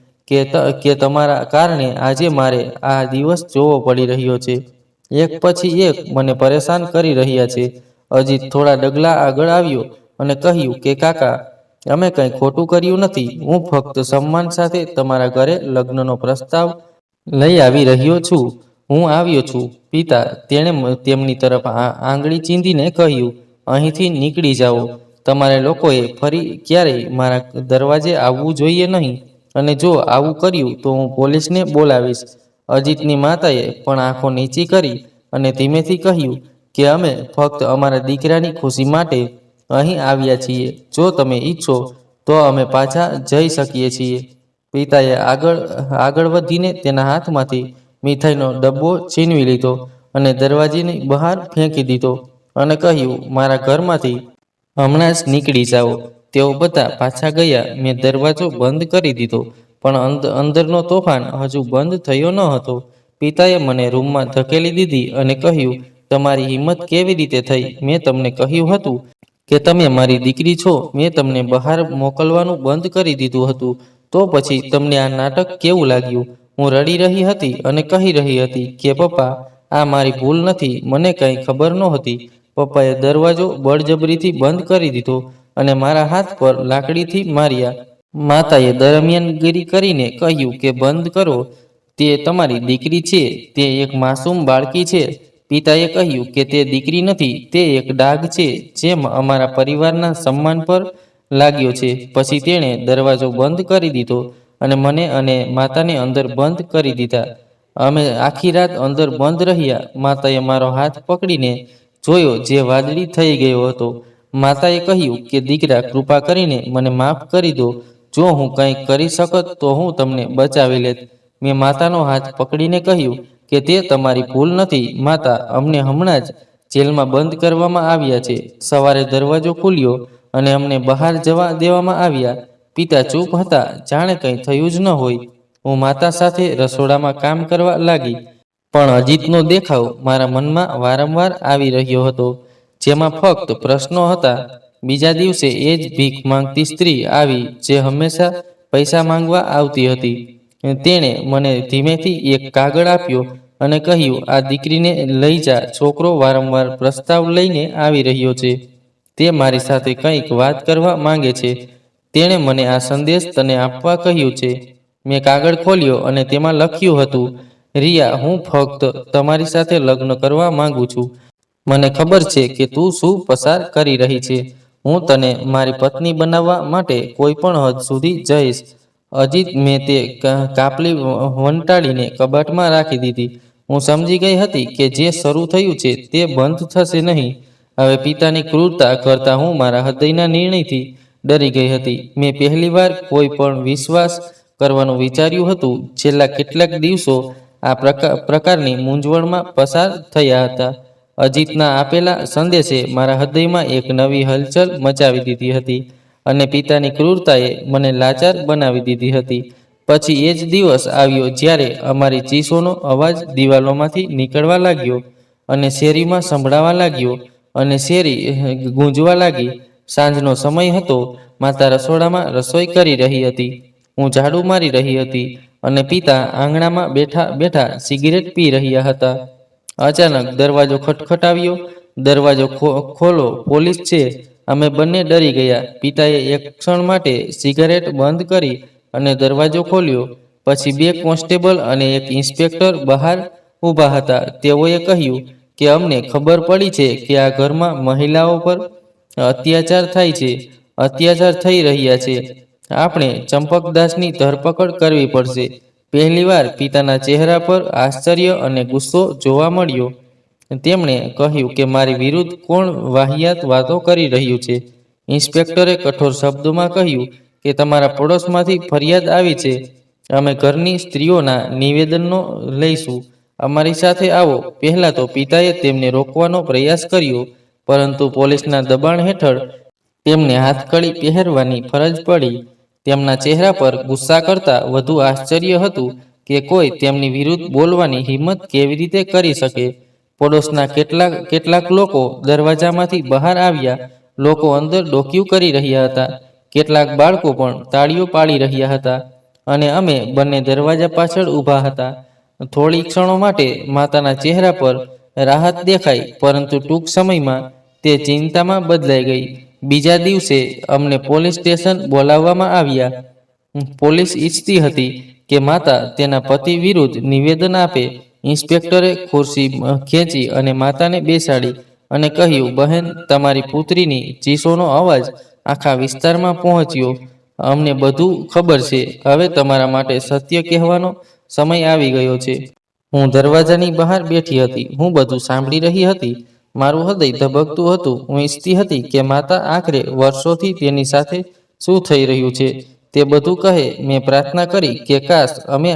[SPEAKER 1] કે તમારા કારણે આજે મારે આ દિવસ જોવો પડી રહ્યો છે. એક પછી એક મને પરેશાન કરી રહ્યા છે. અજીત થોડા ડગલા આગળ આવ્યો અને કહ્યું કે કાકા, અમે કંઈ ખોટું કર્યું નથી. હું ફક્ત સન્માન સાથે તમારા ઘરે લગ્નનો પ્રસ્તાવ લઈ આવી રહ્યો છું. હું આવ્યો છું. પિતા તેણે તેમની તરફ આંગળી ચીંધીને કહ્યું, અહીંથી નીકળી જાઓ. તમારે લોકોએ ફરી ક્યારેય મારા દરવાજે આવવું જોઈએ નહીં, અને જો આવું કર્યું તો હું પોલીસને બોલાવીશ. અજીતની માતાએ પણ આંખો નીચી કરી અને ધીમેથી કહ્યું કે અમે ફક્ત અમારા દીકરાની ખુશી માટે અહીં આવ્યા છીએ. જો તમે ઈચ્છો તો અમે પાછા જઈ શકીએ છીએ. પિતાએ આગળ વધીને તેના હાથમાંથી મીઠાઈનો ડબ્બો છીનવી લીધો અને દરવાજાની બહાર ફેંકી દીધો અને કહ્યું, મારા ઘરમાંથી હમણાં જ નીકળી જાઓ. તેઓ બધા પાછા ગયા. મેં દરવાજો બંધ કરી દીધો, પણ અંદરનો તોફાન હજુ બંધ થયો ન હતો. પિતાએ મને રૂમમાં ધકેલી દીધી અને કહ્યું, તમારી હિંમત કેવી રીતે થઈ? મેં તમને કહ્યું હતું કે તમે મારી દીકરી છો. મેં તમને બહાર મોકલવાનું બંધ કરી દીધું હતું. તો પછી તમને આ નાટક કેવું લાગ્યું? હું રડી રહી હતી અને કહી રહી હતી કે પપ્પા, આ મારી ભૂલ નથી. મને કંઈ ખબર નહોતી. પપ્પાએ દરવાજો બળજબરીથી બંધ કરી દીધો અને મારા હાથ પર લાકડીથી માર્યા. માતાએ દરમિયાનગીરી કરીને કહ્યું કે બંધ કરો. તે તમારી દીકરી છે. તે એક માસૂમ બાળકી છે. પિતાએ કહ્યું કે તે દીકરી નથી, તે એક ડાઘ છે, જેમ અમારા પરિવારના સન્માન પર લાગ્યો છે. પછી તેણે દરવાજો બંધ કરી દીધો અને મને અને માતાને અંદર બંધ કરી દીધા. અમે આખી રાત અંદર બંધ રહ્યા. માતાએ મારો હાથ પકડીને જોયો, જે વાદળી થઈ ગયો હતો. માતાએ કહ્યું કે દીકરા, કૃપા કરીને મને માફ કરી દો. જો હું કંઈક કરી શકત તો હું તમને બચાવી લેત. મેં માતાનો હાથ પકડીને કહ્યું કે તે તમારી ભૂલ નથી. માતા, અમને હમણાં જ જેલમાં બંધ કરવામાં આવ્યા છે. સવારે દરવાજો ખુલ્યો અને અમને બહાર જવા દેવામાં આવ્યા. પિતા ચૂપ હતા, જાણે કંઈ થયું જ ન હોય. હું માતા સાથે રસોડામાં કામ કરવા લાગી, પણ અજીતનો દેખાવ મારા મનમાં વારંવાર આવી રહ્યો હતો, જેમાં ફક્ત પ્રશ્નો હતા. બીજા દિવસે એ જ ભીખ માંગતી સ્ત્રી આવી, જે હંમેશા પૈસા માંગવા આવતી હતી. તેણે મને ધીમેથી એક કાગળ આપ્યો અને કહ્યું, આ દીકરીને લઈ જા. છોકરો વારંવાર પ્રસ્તાવ લઈને આવી રહ્યો છે. તે મારી સાથે કંઈક વાત કરવા માંગે છે. તેણે મને આ સંદેશ તને આપવા કહ્યું છે. મેં કાગળ ખોલ્યો અને તેમાં લખ્યું હતું, રિયા, હું ફક્ત તમારી સાથે લગ્ન કરવા માંગુ છું. મને ખબર છે કે તું શું પસાર કરી રહી છે. હું તને મારી પત્ની બનાવવા માટે કોઈ પણ હદ સુધી જઈશ. અજીત, મેં તે કાપલી વંટાળીને કબાટમાં રાખી દીધી. હું સમજી ગઈ હતી કે જે શરૂ થયું છે તે બંધ થશે નહીં. હવે પિતાની ક્રૂરતા કરતાં હું મારા હૃદયના નિર્ણયથી ડરી ગઈ હતી. મેં પહેલીવાર કોઈ પણ વિશ્વાસ કરવાનું વિચાર્યું હતું. છેલ્લા કેટલાક દિવસો આ પ્રકારની મૂંઝવણમાં પસાર થયા હતા. અજીતના આપેલા સંદેશે મારા હૃદયમાં એક નવી હલચલ મચાવી દીધી હતી, અને પિતાની ક્રૂરતાએ મને લાચાર બનાવી દીધી હતી. પછી એ જ દિવસ આવ્યો જ્યારે અમારી ચીસોનો અવાજ દિવાલોમાંથી નીકળવા લાગ્યો અને શેરીમાં સંભળાવા લાગ્યો, અને શેરી ગૂંજવા લાગી. સાંજનો સમય હતો. માતા રસોડામાં રસોઈ કરી રહી હતી. હું ઝાડુ મારી રહી હતી અને પિતા આંગણામાં બેઠા બેઠા સિગરેટ પી રહ્યા હતા. અચાનક દરવાજો ખટખટાવ્યો. દરવાજો ખોલો, પોલીસ છે. અમે બંને ડરી ગયા. પિતાએ એક ક્ષણ માટે સિગારેટ બંધ કરી અને દરવાજો ખોલ્યો. પછી બે કોન્સ્ટેબલ અને એક ઇન્સ્પેક્ટર બહાર ઊભા હતા. તેઓએ કહ્યું કે અમને ખબર પડી છે કે આ ઘરમાં મહિલાઓ પર અત્યાચાર થાય છે, અત્યાચાર થઈ રહ્યા છે. આપણે ચંપકદાસની ધરપકડ કરવી પડશે. પહેલીવાર પિતાના ચહેરા પર આશ્ચર્ય અને ગુસ્સો જોવા મળ્યો. તેમણે કહ્યું કે મારી વિરુદ્ધ કોણ વાહિયાત વાતો કરી રહ્યું છે. ઇન્સ્પેક્ટરે કઠોર શબ્દોમાં કહ્યું કે તમારા પડોશમાંથી ફરિયાદ આવી છે. અમે ઘરની સ્ત્રીઓના નિવેદનો લઈશું. અમારી સાથે આવો. પહેલાં તો પિતાએ તેમને રોકવાનો પ્રયાસ કર્યો, પરંતુ પોલીસના દબાણ હેઠળ તેમને હાથકડી પહેરવાની ફરજ પડી. તેમના ચહેરા પર ગુસ્સા કરતાં વધુ આશ્ચર્ય હતું કે કોઈ તેમની વિરુદ્ધ બોલવાની હિંમત કેવી રીતે કરી શકે. પડોશના કેટલાક લોકો દરવાજામાંથી બહાર આવ્યા. લોકો અંદર ડોકિયું કરી રહ્યા હતા. કેટલાક બાળકો પણ તાળીઓ પાડી રહ્યા હતા, અને અમે બંને દરવાજા પાછળ ઊભા હતા. થોડી ક્ષણો માટે માતાના ચહેરા પર રાહત દેખાઈ, પરંતુ ટૂંક સમયમાં તે ચિંતામાં બદલાઈ ગઈ. બીજા દિવસે અમને પોલીસ સ્ટેશન બોલાવવામાં આવ્યા. પોલીસ ઈચ્છતી હતી કે માતા તેના પતિ વિરુદ્ધ નિવેદન આપે. ઇન્સ્પેક્ટરે ખુરશી ખેંચી અને માતાને બેસાડી અને કહ્યું, બહેન, તમારી પુત્રીની ચીસોનો અવાજ આખા વિસ્તારમાં પહોંચ્યો. અમને બધું ખબર છે. હવે તમારા માટે સત્ય કહેવાનો સમય આવી ગયો છે. હું દરવાજાની બહાર બેઠી હતી. હું બધું સાંભળી રહી હતી. મારું હૃદય ધબકતું હતું. હું ઈચ્છતી હતી કે માતા આખરે વર્ષોથી તેની સાથે શું થઈ રહ્યું છે તે બધું કહે. મેં પ્રાર્થના કરી કે કાશ અમે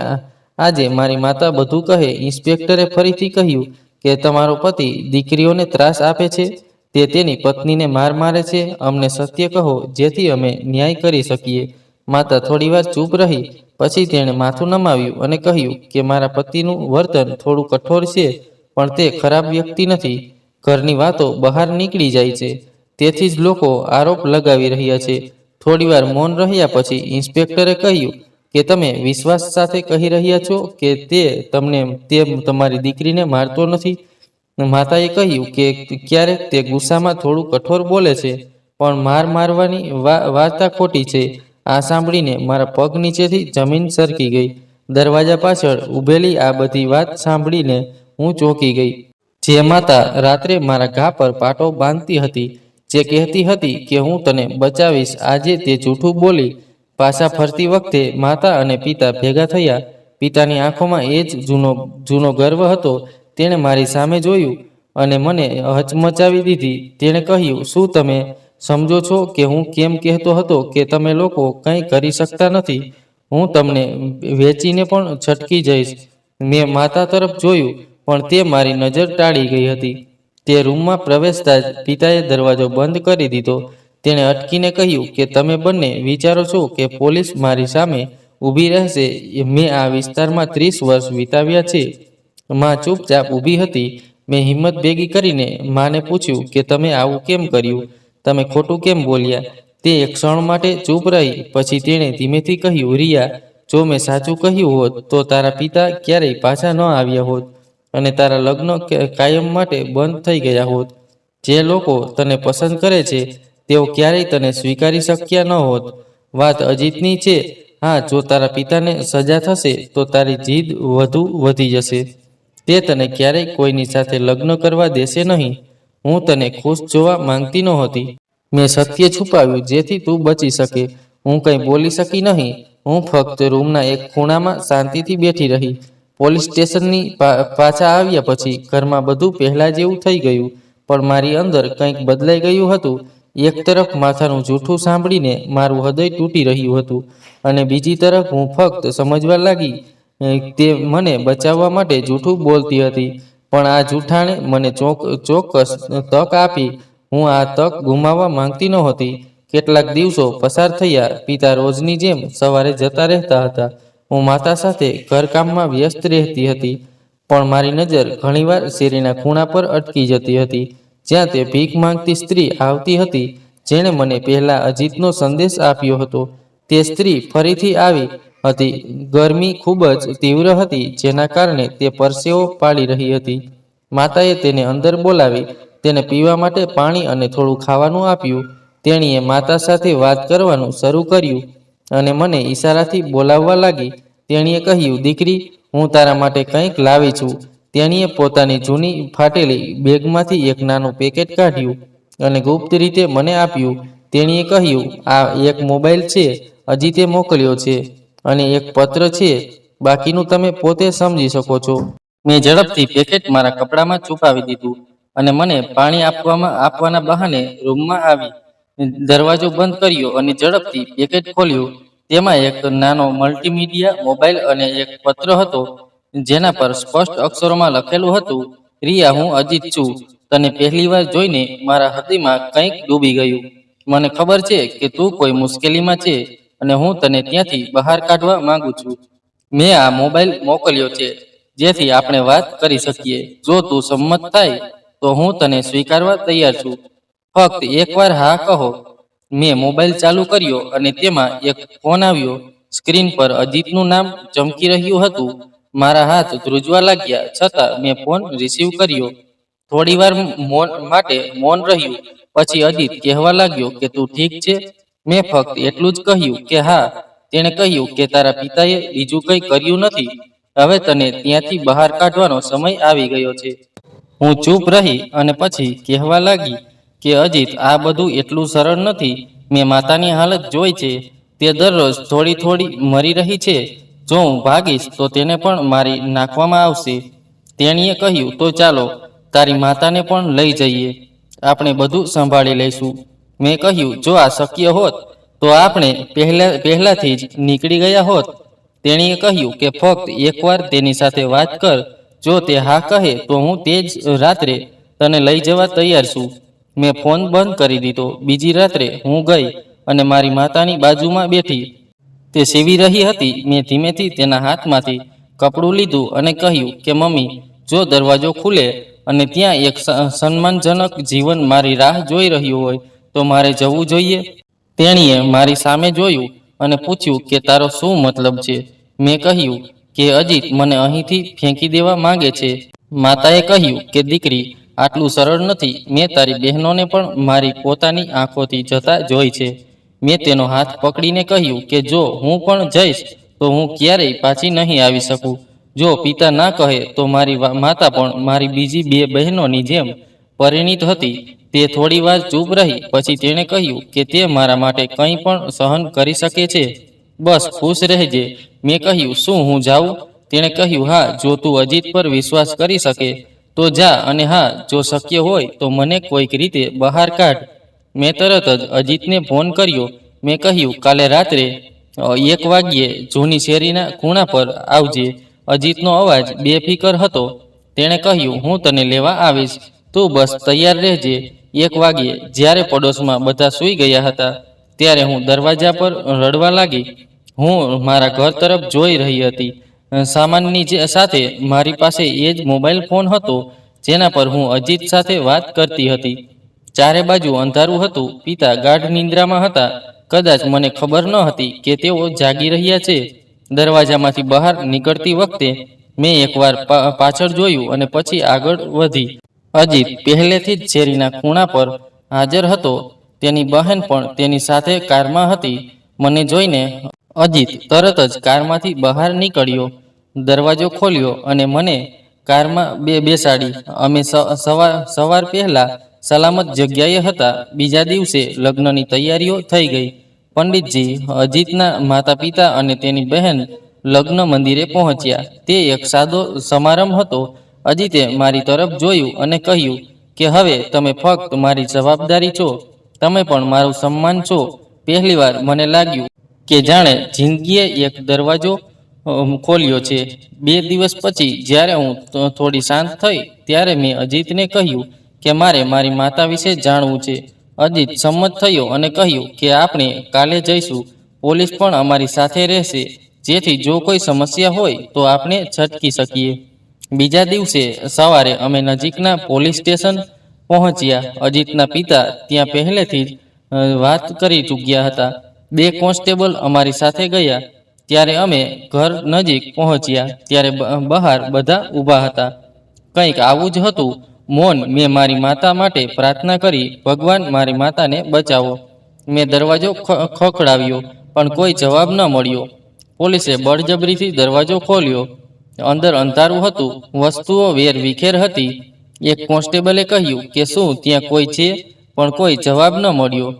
[SPEAKER 1] આજે મારી માતા બધું કહે. ઇન્સ્પેક્ટરે ફરીથી કહ્યું કે તમારો પતિ દીકરીઓને ત્રાસ આપે છે. તે તેની પત્નીને માર મારે છે. અમને સત્ય કહો જેથી અમે ન્યાય કરી શકીએ. માતા થોડીવાર ચૂપ રહી. પછી તેણે માથું નમાવ્યું અને કહ્યું કે મારા પતિનું વર્તન થોડું કઠોર છે, પણ તે ખરાબ વ્યક્તિ નથી. ઘરની વાતો બહાર નીકળી જાય છે, તેથી જ લોકો આરોપ લગાવી રહ્યા છે. થોડીવાર મૌન રહ્યા પછી ઇન્સ્પેક્ટરે કહ્યું કે તમે વિશ્વાસ સાથે કહી રહ્યા છો કે તે તમારી દીકરીને મારતો નથી? માતાએ કહ્યું કે ક્યારેક તે ગુસ્સામાં થોડું કઠોર બોલે છે, પણ માર મારવાની વાર્તા ખોટી છે. આ સાંભળીને મારા પગ નીચેથી જમીન સરકી ગઈ. દરવાજા પાછળ ઊભેલી આ બધી વાત સાંભળીને હું ચોંકી ગઈ. જે માતા રાત્રે મારા ઘા પર પાટો બાંધતી હતી, જે કહેતી હતી કે હું તને બચાવીશ, આજે તે જૂઠું બોલી. પાછા ફરતી વખતે માતા અને પિતા ભેગા થયા. પિતાની આંખોમાં એ જ જૂનો ગર્વ હતો. તેણે મારી સામે જોયું અને મને હચમચાવી દીધી. તેણે કહ્યું, શું તમે સમજો છો કે હું કેમ કહેતો હતો કે તમે લોકો કંઈ કરી શકતા નથી? હું તમને વેચીને પણ છટકી જઈશ. મેં માતા તરફ જોયું, પણ તે મારી નજર ટાળી ગઈ હતી. તે રૂમમાં પ્રવેશતા જ પિતાએ દરવાજો બંધ કરી દીધો. તેણે અટકીને કહ્યું કે તમે બંને વિચારો છો કે પોલીસ મારી સામે ઊભી રહેશે? મેં આ વિસ્તારમાં 30 વર્ષ વિતાવ્યા છે. માં ચૂપચાપ ઊભી હતી. મેં હિંમત ભેગી કરીને માને પૂછ્યું કે તમે આવું કેમ કર્યું? તમે ખોટું કેમ બોલ્યા? તે એક ક્ષણ માટે ચૂપ રહી. પછી તેણે ધીમેથી કહ્યું, રિયા, જો મેં સાચું કહ્યું હોત તો તારા પિતા ક્યારેય પાછા ન આવ્યા હોત અને તારા લગ્ન કાયમ માટે બંધ થઈ ગયા હોત. જે લોકો તને પસંદ કરે છે તેઓ ક્યારેય તને સ્વીકારી શક્યા ન હોત. વાત અજીતની છે. હા, જો તારા પિતાને સજા થશે તો તારી જીદ વધુ વધી જશે. તે તને ક્યારેય કોઈની સાથે લગ્ન કરવા દેશે નહીં. હું તને ખુશ જોવા માંગતી નહોતી. મેં સત્ય છુપાવ્યું જેથી તું બચી શકે. હું કંઈ બોલી શકી નહીં. હું ફક્ત રૂમના એક ખૂણામાં શાંતિથી બેઠી રહી. પોલીસ સ્ટેશનની પાછા આવ્યા પછી ઘરમાં બધું પહેલા જેવું થઈ ગયું, પણ મારી અંદર કંઈક બદલાઈ ગયું હતું. એક તરફ માથાનું જૂઠું સાંભળીને મારું હૃદય તૂટી રહ્યું હતું અને બીજી તરફ હું ફક્ત સમજવા લાગી તે મને બચાવવા માટે જૂઠું બોલતી હતી. પણ આ જૂઠાણે મને ચોક્કસ તક આપી. હું આ તક ગુમાવવા માંગતી નહોતી. કેટલાક દિવસો પસાર થયા. પિતા રોજની જેમ સવારે જતા રહેતા હતા. હું માતા સાથે ઘરકામમાં વ્યસ્ત રહેતી હતી, પણ મારી નજર ઘણીવાર શેરીના ખૂણા પર અટકી જતી હતી, જ્યાં તે ભીખ માંગતી સ્ત્રી આવતી હતી જેણે મને પહેલા અજીતનો સંદેશ આપ્યો હતો. તે સ્ત્રી ફરીથી આવી હતી. ગરમી ખૂબ જ તીવ્ર હતી, જેના કારણે તે પરસેવો પાડી રહી હતી. માતાએ તેને અંદર બોલાવી, તેને પીવા માટે પાણી અને થોડું ખાવાનું આપ્યું. તેણીએ માતા સાથે વાત કરવાનું શરૂ કર્યું અને મને ઈશારાથી બોલાવવા લાગી. તેણીએ કહ્યું, દીકરી, હું તારા માટે કંઈક લાવી છું. તેણીએ પોતાની જૂની ફાટેલી બેગમાંથી એક નાનું પેકેટ કાઢ્યું અને ગુપ્ત રીતે મને આપ્યું. તેણીએ કહ્યું, આ એક મોબાઈલ છે, અજીતે મોકલ્યો છે, અને એક પત્ર છે. બાકીનું તમે પોતે સમજી શકો છો. મેં ઝડપથી પેકેટ મારા કપડામાં છુપાવી દીધું અને મને પાણી આપવાના બહાને રૂમમાં આવી. દરવાજો બંધ કર્યો અને ઝડપથી પેકેટ ખોલ્યું. તેમાં એક નાનો મલ્ટીમીડિયા મોબાઈલ અને એક પત્ર હતો, જેના પર સ્પષ્ટ અક્ષરોમાં લખેલું હતું, રિયા, હું અજીત છું. તને પહેલીવાર જોઈને મારા હૃદયમાં કંઈક ડૂબી ગયું. મને ખબર છે કે તું કોઈ મુશ્કેલીમાં છે અને હું તને ત્યાંથી બહાર કાઢવા માંગુ છું. મેં આ મોબાઈલ મોકલ્યો છે જેથી આપણે વાત કરી શકીએ. જો તું સંમત થાય તો હું તને સ્વીકારવા તૈયાર છું. ફક્ત એકવાર હા કહો. મેં મોબાઈલ ચાલુ કર્યો અને તેમાં એક ફોન આવ્યો. સ્ક્રીન પર અજીતનું નામ ચમકી રહ્યું હતું. મારા હાથ ધ્રુજવા લાગ્યા, છતાં મેં ફોન રિસીવ કર્યો. થોડીવાર માટે મૌન રહ્યું. પછી અજીત કહેવા લાગ્યો કે તું ઠીક છે? મેં ફક્ત એટલું જ કહ્યું કે હા. તેણે કહ્યું કે તારા પિતાએ બીજું કંઈ કર્યું નથી. હવે તને ત્યાંથી બહાર કાઢવાનો સમય આવી ગયો છે. હું ચૂપ રહી અને પછી કહેવા લાગી કે અજીત, આ બધું એટલું સરળ નથી. મેં માતાની હાલત જોઈ છે. તે દરરોજ થોડી થોડી મરી રહી છે. જો હું ભાગીશ તો તેને પણ મારી નાખવામાં આવશે. તેણીએ કહ્યું, તો ચાલો તારી માતાને પણ લઈ જઈએ. આપણે બધું સંભાળી લઈશું. મેં કહ્યું, જો આ શક્ય હોત તો આપણે પહેલાથી જ નીકળી ગયા હોત. તેણીએ કહ્યું કે ફક્ત એકવાર તેની સાથે વાત કર. જો તે હા કહે તો હું તે જ રાત્રે તને લઈ જવા તૈયાર છું. મેં ફોન બંધ કરી દીધો. બીજી રાત્રે હું ગઈ અને મારી માતાની બાજુમાં બેઠી. તે સીવી રહી હતી. મેં ધીમેથી તેના હાથમાંથી કપડું લીધું અને કહ્યું કે મમ્મી, જો દરવાજો ખુલે અને ત્યાં એક સન્માનજનક જીવન મારી રાહ જોઈ રહ્યું હોય તો મારે જવું જોઈએ. તેણીએ મારી સામે જોયું અને પૂછ્યું કે તારો શું મતલબ છે? મેં કહ્યું કે અજીત મને અહીંથી ફેંકી દેવા માંગે છે. માતાએ કહ્યું કે દીકરી, આટલું સરળ નથી. મેં તારી બહેનોને પણ મારી પોતાની આંખોથી જતા જોઈ છે. મેં તેનો હાથ પકડીને કહ્યું કે જો હું પણ જઈશ તો હું ક્યારેય પાછી નહીં આવી શકું. જો પિતા ના કહે તો મારી માતા પણ મારી બીજી બે બહેનોની જેમ પરિણીત હતી. તે થોડી વાર ચૂપ રહી. પછી તેણે કહ્યું કે તે મારા માટે કંઈ પણ સહન કરી શકે છે. બસ ખુશ રહેજે. મેં કહ્યું, શું હું જાઉં? તેણે કહ્યું, હા, જો તું અજીત પર વિશ્વાસ કરી શકે તો જા, અને હા, જો શક્ય હોય તો મને કોઈક રીતે બહાર કાઢ. મેં તરત જ અજીતને ફોન કર્યો. મેં કહ્યું, કાલે રાત્રે 1 વાગ્યે જૂની શેરીના ખૂણા પર આવજે. અજીતનો અવાજ બેફિકર હતો. તેણે કહ્યું, હું તને લેવા આવીશ. તું બસ તૈયાર રહેજે. 1 વાગ્યે જ્યારે પડોશમાં બધા સૂઈ ગયા હતા ત્યારે હું દરવાજા પર રડવા લાગી. હું મારા ઘર તરફ જોઈ રહી હતી. સામાનની સાથે મારી પાસે એ જ મોબાઈલ ફોન હતો જેના પર હું અજીત સાથે વાત કરતી હતી. ચારે બાજુ અંધારું હતું. પિતા ગાઢ નિંદ્રામાં હતા. કદાચ મને ખબર ન હતી કે તેઓ જાગી રહ્યા છે. દરવાજામાંથી બહાર નીકળતી વખતે મેં એકવાર પાછળ જોયું અને પછી આગળ વધી. અજીત પહેલેથી જ શેરીના ખૂણા પર હાજર હતો. તેની બહેન પણ તેની સાથે કારમાં હતી. મને જોઈને અજીત તરત જ કારમાંથી બહાર નીકળ્યો, દરવાજો ખોલ્યો અને મને કારમાં બેસાડી. અમે સવાર પહેલા સલામત જગ્યાએ હતા. બીજા દિવસે લગ્નની તૈયારીઓ થઈ ગઈ. પંડિતજી, અજીતના માતા પિતા અને તેની બહેન લગ્ન મંદિરે પહોંચ્યા. તે એક સાદો સમારંભ હતો. અજીતે મારી તરફ જોયું અને કહ્યું કે હવે તમે ફક્ત મારી જવાબદારી છો. તમે પણ મારું સન્માન છો. પહેલીવાર મને લાગ્યું કે જાણે જિંદગીએ એક દરવાજો ખોલ્યો છે. 2 દિવસ પછી જ્યારે હું થોડી શાંત થઈ ત્યારે મેં અજીતને કહ્યું કે મારે મારી માતા વિશે જાણવું છે. અજીત સંમત થયો અને કહ્યું કે આપણે કાલે જઈશું. પોલીસ પણ અમારી સાથે રહેશે, જેથી જો કોઈ સમસ્યા હોય તો આપણે છટકી શકીએ. બીજા દિવસે સવારે અમે નજીકના પોલીસ સ્ટેશન પહોંચ્યા. અજીતના પિતા ત્યાં પહેલેથી જ વાત કરી ચૂક્યા હતા. 2 કોન્સ્ટેબલ અમારી સાથે ગયા. ત્યારે અમે ઘર નજીક પહોંચ્યા ત્યારે બહાર બધા ઊભા હતા. કંઈક આવું જ હતું. મૌન. મેં મારી માતા માટે પ્રાર્થના કરી, ભગવાન, મારી માતાને બચાવો. મેં દરવાજો ખખડાવ્યો પણ કોઈ જવાબ ન મળ્યો. પોલીસે બળજબરીથી દરવાજો ખોલ્યો. અંદર અંધારું હતું. વસ્તુઓ વેરવિખેર હતી. એક કોન્સ્ટેબલે કહ્યું કે શું ત્યાં કોઈ છે, પણ કોઈ જવાબ ન મળ્યો.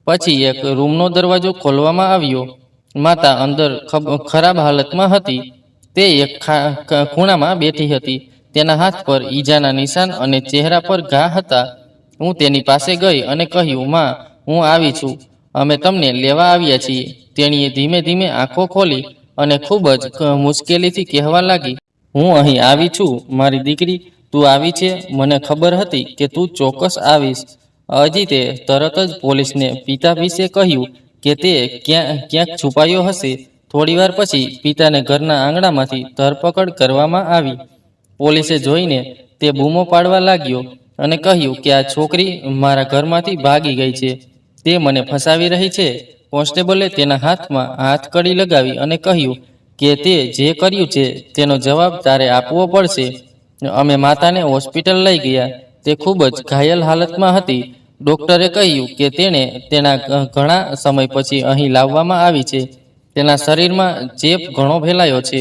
[SPEAKER 1] પછી એક રૂમનો દરવાજો ખોલવામાં આવ્યો. માતા અંદર ખરાબ હાલતમાં હતી. તે એક ખૂણામાં બેઠી હતી. તેના હાથ પર ઈજાના નિશાન અને ચહેરા પર ઘા હતા. હું તેની પાસે ગઈ અને કહ્યું, માં, હું આવી છું. અમે તમને લેવા આવ્યા છીએ. તેણીએ ધીમે ધીમે આંખો ખોલી અને ખૂબ જ મુશ્કેલીથી કહેવા લાગી, હું અહીં આવી છું. મારી દીકરી, તું આવી છે. મને ખબર હતી કે તું ચોક્કસ આવીશ. અજીતે તરત જ પોલીસને પિતા વિશે કહ્યું કે તે ક્યાંક છુપાયો હશે. થોડીવાર પછી પિતાને ઘરના આંગણામાંથી ધરપકડ કરવામાં આવી. પોલીસે જોઈને તે બૂમો પાડવા લાગ્યો અને કહ્યું કે આ છોકરી મારા ઘરમાંથી ભાગી ગઈ છે. તે મને ફસાવી રહી છે. કોન્સ્ટેબલે તેના હાથમાં હાથકડી લગાવી અને કહ્યું કે તે જે કર્યું છે તેનો જવાબ તારે આપવો પડશે. અમે માતાને હોસ્પિટલ લઈ ગયા. તે ખૂબ જ ઘાયલ હાલતમાં હતી. ડોક્ટરે કહ્યું કે તેણે તેના ઘણા સમય પછી અહીં લાવવામાં આવી છે. તેના શરીરમાં ચેપ ઘણો ફેલાયો છે.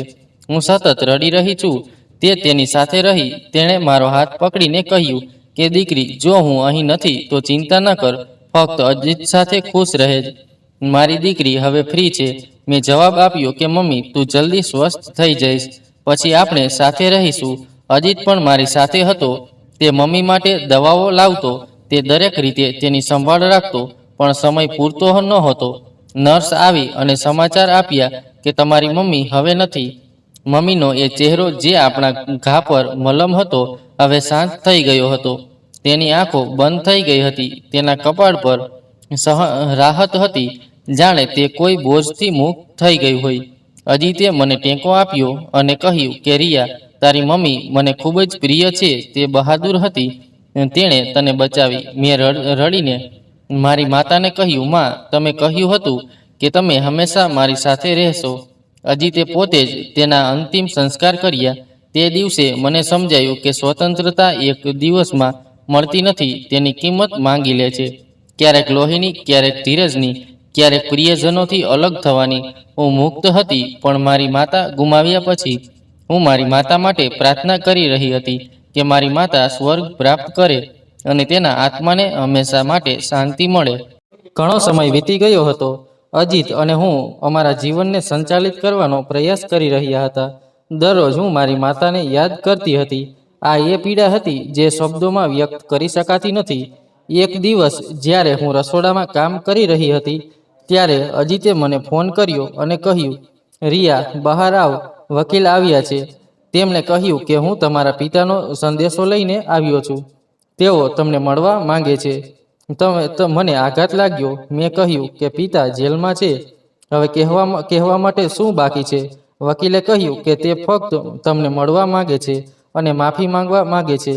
[SPEAKER 1] હું સતત રડી રહી છું. તે તેની સાથે રહી. તેણે મારો હાથ પકડીને કહ્યું કે દીકરી, જો હું અહીં નથી તો ચિંતા ન કર, ફક્ત અજીત સાથે ખુશ રહે. મારી દીકરી હવે ફ્રી છે. મેં જવાબ આપ્યો કે મમ્મી, તું જલ્દી સ્વસ્થ થઈ જઈશ, પછી આપણે સાથે રહીશું. અજીત પણ મારી સાથે હતો. તે મમ્મી માટે દવાઓ લાવતો, તે દરેક રીતે તેની સંભાળ રાખતો, પણ સમય પૂરતો નહોતો. નર્સ આવી અને સમાચાર આપ્યા કે તમારી મમ્મી હવે નથી. મમ્મીનો એ ચહેરો જે આપણા ઘા પર મલમ હતો, હવે શાંત થઈ ગયો હતો. તેની આંખો બંધ થઈ ગઈ હતી. તેના કપાળ પર રાહત હતી, જાણે તે કોઈ બોજથી મુક્ત થઈ ગયું હોય. અજીતે મને ટેકો આપ્યો અને કહ્યું કે રિયા, તારી મમ્મી મને ખૂબ જ પ્રિય છે. તે બહાદુર હતી. તેણે તને બચાવી. મેં રડીને મારી માતાને કહ્યું, માં, તમે કહ્યું હતું કે તમે હંમેશા મારી સાથે રહેશો. અજીતે પોતે જ તેના અંતિમ સંસ્કાર કર્યા. તે દિવસે મને સમજાયું કે સ્વતંત્રતા એક દિવસમાં મળતી નથી. તેની કિંમત માંગી લે છે. ક્યારેક લોહીની, ક્યારેક ધીરજની, ક્યારેક પ્રિયજનોથી અલગ થવાની. હું મુક્ત હતી, પણ મારી માતા ગુમાવ્યા પછી હું મારી માતા માટે પ્રાર્થના કરી રહી હતી કે મારી માતા સ્વર્ગ પ્રાપ્ત કરે અને તેના આત્માને હંમેશા માટે શાંતિ મળે. ઘણો સમય વીતી ગયો હતો. અજીત અને હું અમારા જીવનને સંચાલિત કરવાનો પ્રયાસ કરી રહ્યા હતા. દરરોજ હું મારી માતાને યાદ કરતી હતી. આ એ પીડા હતી જે શબ્દોમાં વ્યક્ત કરી શકાતી નથી. એક દિવસ જ્યારે હું રસોડામાં કામ કરી રહી હતી, ત્યારે અજીતે મને ફોન કર્યો અને કહ્યું, રિયા, બહાર આવ, વકીલ આવ્યા છે. તેમણે કહ્યું કે હું તમારા પિતાનો સંદેશો લઈને આવ્યો છું. તેઓ તમને મળવા માંગે છે. મને આઘાત લાગ્યો. મેં કહ્યું કે પિતા જેલમાં છે. હવે કહેવા માટે શું બાકી છે? વકીલે કહ્યું કે તે ફક્ત તમને મળવા માંગે છે અને માફી માંગવા માંગે છે.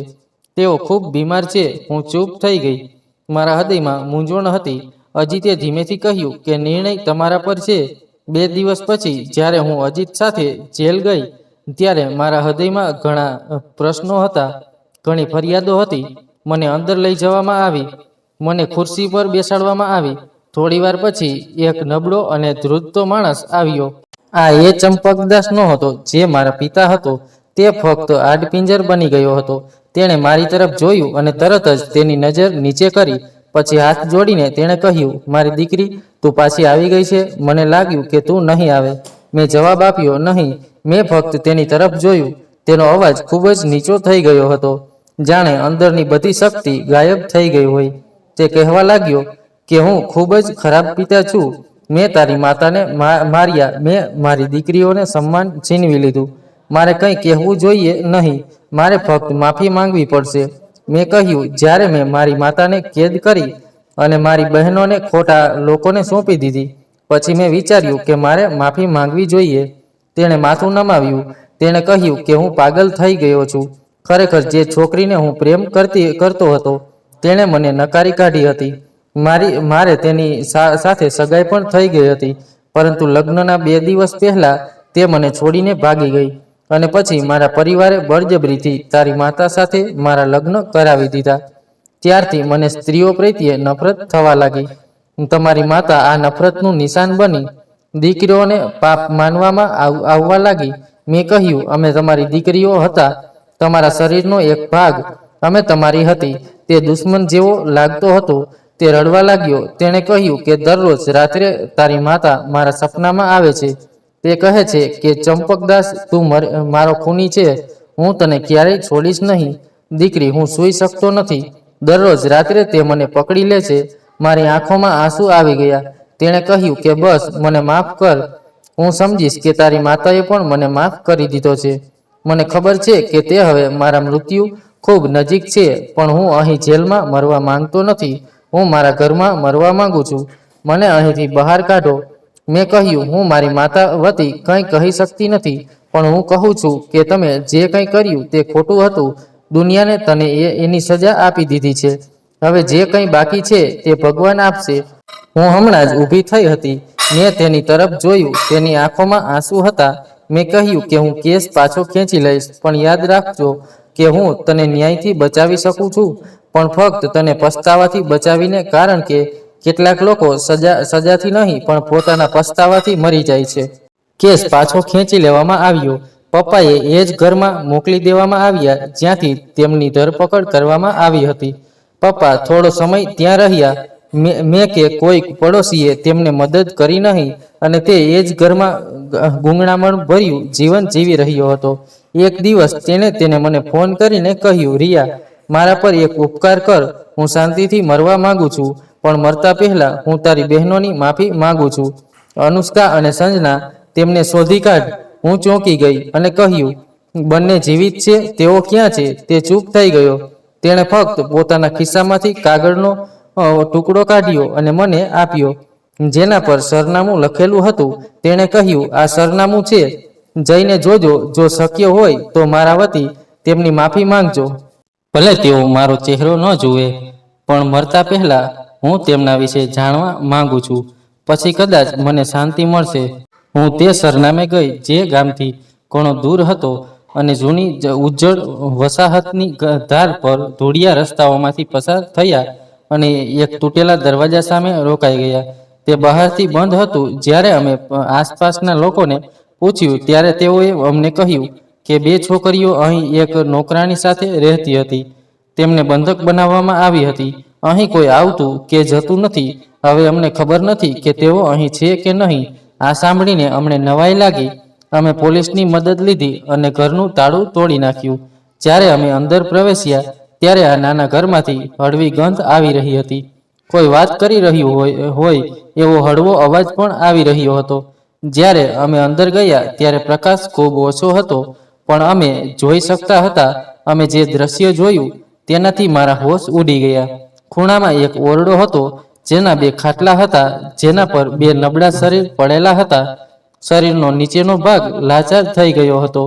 [SPEAKER 1] તેઓ ખૂબ બીમાર છે. હું ચૂપ થઈ ગઈ. મારા હૃદયમાં મૂંઝવણ હતી. અજીતે ધીમેથી કહ્યું કે નિર્ણય તમારા પર છે. 2 દિવસ પછી જ્યારે હું અજીત સાથે જેલ ગઈ, ત્યારે મારા હૃદયમાં ઘણા પ્રશ્નો હતા, ઘણી ફરિયાદો હતી. મને અંદર લઈ જવામાં આવી. મને ખુરશી પર બેસાડવામાં આવી. થોડીવાર પછી એક નબળો અને ધ્રુજતો માણસ આવ્યો. આ એ ચંપકદાસ નહોતો જે મારા પિતા હતો. તે ફક્ત હાડપિંજર બની ગયો હતો. તેણે મારી તરફ જોયું અને તરત જ તેની નજર નીચે કરી. પછી હાથ જોડીને તેણે કહ્યું, મારી દીકરી, તું પાછી આવી ગઈ છે. મને લાગ્યું કે તું નહીં આવે. મેં જવાબ આપ્યો, નહીં. મેં ફક્ત તેની તરફ જોયું. તેનો અવાજ ખૂબ જ નીચો થઈ ગયો હતો, જાણે અંદરની બધી શક્તિ ગાયબ થઈ ગઈ હોય. તે કહેવા લાગ્યો કે હું ખૂબ જ ખરાબ પિતા છું. મેં તારી માતાને માર્યા. મેં મારી દીકરીઓને સન્માન છીનવી લીધું. મારે કંઈ કહેવું જોઈએ નહીં. મારે ફક્ત માફી માંગવી પડશે. મેં કહ્યું, જ્યારે મેં મારી માતાને કેદ કરી અને મારી બહેનોને ખોટા લોકોને સોંપી દીધી, પછી મેં વિચાર્યું કે મારે માફી માંગવી જોઈએ. તેણે માથું નમાવ્યું. તેણે કહ્યું કે હું પાગલ થઈ ગયો છું. ખરેખર જે છોકરીને હું પ્રેમ કરતો હતો, તેણે મને નકારી કાઢી હતી. મારે તેની સાથે સગાઈ પણ થઈ ગઈ હતી, પરંતુ લગ્નના 2 દિવસ પહેલા તે મને છોડીને ભાગી ગઈ અને પછી મારા પરિવારે બળજબરીથી તારી માતા સાથે મારા લગ્ન કરાવી દીધા. ત્યારથી મને સ્ત્રીઓ પ્રત્યે નફરત થવા લાગી. તમારી માતા આ નફરતનું નિશાન બની. દીકરીઓને પાપ માનવામાં આવવા લાગી. મેં કહ્યું, અમે તમારી દીકરીઓ હતા, તમારા શરીરનો એક ભાગ. અમે તમારી હતી. તે દુશ્મન જેવો લાગતો હતો. તે રડવા લાગ્યો. તેણે કહ્યું કે દરરોજ રાત્રે તારી માતા મારા સપનામાં આવે છે. તે કહે છે કે ચંપકદાસ, તું મારો ખૂની છે. હું તને ક્યારેય છોડીશ નહીં. દીકરી, હું સૂઈ શકતો નથી. દરરોજ રાત્રે તે મને પકડી લે છે. મારી આંખોમાં આંસુ આવી ગયા. તેણે કહ્યું કે બસ, મને માફ કર. હું સમજીશ કે તારી માતાએ પણ મને માફ કરી દીધો છે. મને ખબર છે કે તે હવે મારા મૃત્યુ ખૂબ નજીક છે, પણ હું અહીં જેલમાં મરવા માંગતો નથી. હું મારા ઘરમાં મરવા માંગુ છું. મને અહીંથી બહાર કાઢો. મેં કહ્યું, હું મારી માતા વતી કંઈ કહી શકતી નથી, પણ હું કહું છું કે તમે જે કંઈ કર્યું તે ખોટું હતું. દુનિયાને તને એની સજા આપી દીધી છે. હવે જે કંઈ બાકી છે તે ભગવાન આપશે. હું હમણાં જ ઊભી થઈ હતી. મેં તેની તરફ જોયું. તેની આંખોમાં આંસુ હતા. મેં કહ્યું કે હું કેસ પાછો ખેંચી લઈશ, પણ યાદ રાખજો કે હું તને ન્યાયથી બચાવી શકું છું. પણ ફક્ત તને પસ્તાવાથી બચાવીને, કારણ કે કેટલાક લોકો સજાથી નહીં પણ પોતાના પસ્તાવાથી મરી જાય છે. કેસ પાછો ખેંચી લેવામાં આવ્યો. પપ્પાએ એ જ ઘરમાં મોકલી દેવામાં આવ્યા જ્યાંથી તેમની ધરપકડ કરવામાં આવી હતી. પપ્પા થોડો સમય ત્યાં રહ્યા. મેં કે કોઈ પડોશીએ તેમને મદદ કરી નહીં અને તે એ જ ઘરમાં ગૂંગણામણ ભર્યું જીવન જીવી રહ્યો હતો. એક દિવસ તેને મને ફોન કરીને કહ્યું, રિયા, મારા પર એક ઉપકાર કર. હું શાંતિથી મરવા માંગુ છું, પણ મરતા પહેલા હું તારી બહેનોની માફી માંગુ છું. અનુષ્કા અને સંજના, તેમને શોધી કાઢ. હું ચોંકી ગઈ અને કહ્યું, બંને જીવિત છે? તેઓ ક્યાં છે? તે ચૂપ થઈ ગયો. તેણે ફક્ત પોતાના ખિસ્સામાંથી કાગળનો ટુકડો કાઢ્યો અને મને આપ્યો, જેના પર સરનામું લખેલું હતું. તેણે કહ્યું, આ સરનામું છે. જઈને જોજો. જો શક્ય હોય તો મારા વતી તેમની માફી માંગજો. ભલે તેઓ મારો ચહેરો ન જુએ, પણ મરતા પહેલા હું તેમના વિશે જાણવા માંગુ છું. પછી કદાચ મને શાંતિ મળશે. હું તે સરનામે ગઈ જે ગામથી ઘણો દૂર હતો અને જૂની ઉજ્જડ વસાહતની ધાર પર ધૂળિયા રસ્તાઓમાંથી પસાર થયા અને એક તૂટેલા દરવાજા સામે રોકાઈ ગયા. તે બહારથી બંધ હતું. જ્યારે અમે આસપાસના લોકોને પૂછ્યું ત્યારે તેઓએ અમને કહ્યું કે બે છોકરીઓ અહીં એક નોકરાણી સાથે રહેતી હતી. તેમને બંધક બનાવવામાં આવી હતી. અહીં કોઈ આવતું કે જતું નથી. હવે અમને ખબર નથી કે તેઓ અહીં છે કે નહીં. આ સાંભળીને અમને નવાઈ લાગી. અમે પોલીસની મદદ લીધી અને ઘરનું તાળું તોડી નાખ્યું. જ્યારે અમે અંદર પ્રવેશ્યા ત્યારે આ નાના ઘરમાંથી હળવી ગંધ આવી રહી હતી. કોઈ વાત કરી રહ્યું હોય એવો હળવો અવાજ પણ આવી રહ્યો હતો. જ્યારે અમે અંદર ગયા ત્યારે પ્રકાશ ખૂબ ઓછો હતો, પણ અમે જોઈ શકતા હતા. અમે જે દ્રશ્ય જોયું તેનાથી મારા હોશ ઉડી ગયા. ખૂણામાં એક ઓરડો હતો જેના બે ખાટલા હતા, જેના પર બે નબળા શરીર પડેલા હતા. શરીરનો નીચેનો ભાગ લાચાર થઈ ગયો હતો.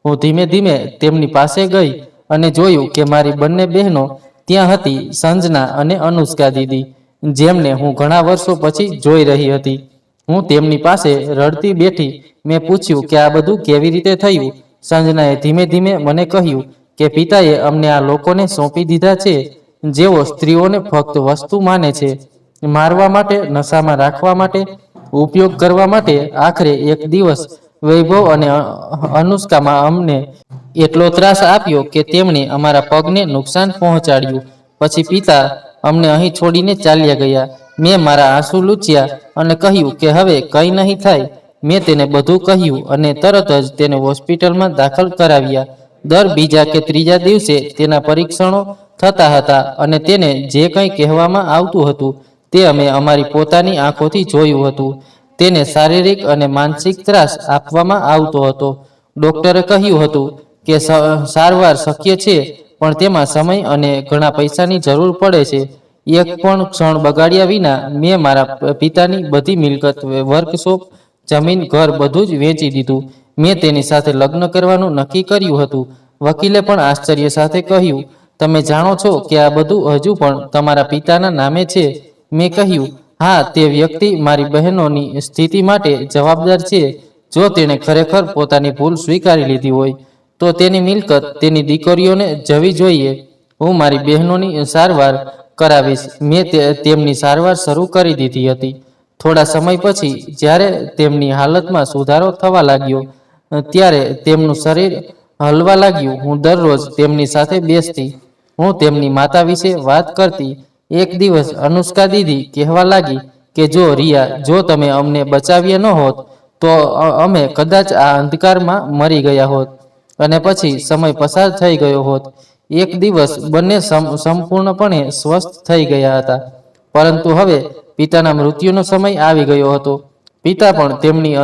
[SPEAKER 1] હું ધીમે ધીમે તેમની પાસે ગઈ અને જોયું કે મારી બંને બહેનો ત્યાં હતી, સંજના અને અનુષ્કા દીદી, જેમને હું ઘણા વર્ષો પછી જોઈ રહી હતી. હું તેમની પાસે રડતી બેઠી. મેં પૂછ્યું કે આ બધું કેવી રીતે થયું. સંજનાએ ધીમે ધીમે મને કહ્યું કે પિતાએ અમને આ લોકોને સોંપી દીધા છે, જેઓ સ્ત્રીઓને ફક્ત વસ્તુ માને છે, મારવા માટે, નશામાં રાખવા માટે, ઉપયોગ કરવા માટે. આખરે એક દિવસ વૈભવ અને અનુષ્કામાં અમને એટલો ત્રાસ આપ્યો કે તેમણે અમારા પગને નુકસાન પહોંચાડ્યું. પછી પિતા અમને અહીં છોડીને ચાલ્યા ગયા. મેં મારા આંસુ લૂછ્યા અને કહ્યું કે હવે કંઈ નહીં થાય. મેં તેને બધું કહ્યું અને તરત જ તેને હોસ્પિટલમાં દાખલ કરાવ્યા. દર બીજા કે ત્રીજા દિવસે તેના પરીક્ષણો થતા હતા અને તેને જે કંઈ કહેવામાં આવતું હતું તે અમે અમારી પોતાની આંખોથી જોયું હતું. તેને શારીરિક અને માનસિક ત્રાસ આપવામાં આવતો હતો. ડોક્ટરે કહ્યું હતું કે સારવાર શક્ય છે, પણ તેમાં સમય અને ઘણા પૈસાની જરૂર પડે છે. એક પણ ક્ષણ બગાડ્યા વિના મેં મારા પિતાની બધી મિલકત, વર્કશોપ, જમીન, ઘર બધું જ વેચી દીધું. મેં તેની સાથે લગ્ન કરવાનું નક્કી કર્યું હતું. વકીલે પણ આશ્ચર્ય સાથે કહ્યું, તમે જાણો છો કે આ બધું હજુ પણ તમારા પિતાના નામે છે? મેં કહ્યું, હા, તે વ્યક્તિ મારી બહેનોની સ્થિતિ માટે જવાબદાર છે. જો તેણે ખરેખર પોતાની ભૂલ સ્વીકારી લીધી હોય તો તેની મિલકત તેની દીકરીઓને જવી જોઈએ. હું મારી બહેનોની સારવાર કરાવીશ. મેં તેમની સારવાર શરૂ કરી દીધી હતી. થોડા સમય પછી જ્યારે તેમની હાલતમાં સુધારો થવા લાગ્યો ત્યારે તેમનું શરીર હલવા લાગ્યું. હું દરરોજ તેમની સાથે બેસતી. હું તેમની માતા વિશે વાત કરતી. એક દિવસ અનુષ્કા દીદી કહેવા લાગી કે જો રિયા, જો તમે અમને બચાવ્યા ન હોત તો અમે કદાચ આ અંધકારમાં મરી ગયા હોત અને પછી સમય પસાર થઈ ગયો હોત. એક દિવસ બંને સંપૂર્ણપણે સ્વસ્થ થઈ ગયા હતા, પરંતુ હવે પિતાના મૃત્યુનો સમય આવી ગયો હતો. પિતા પણ તેમની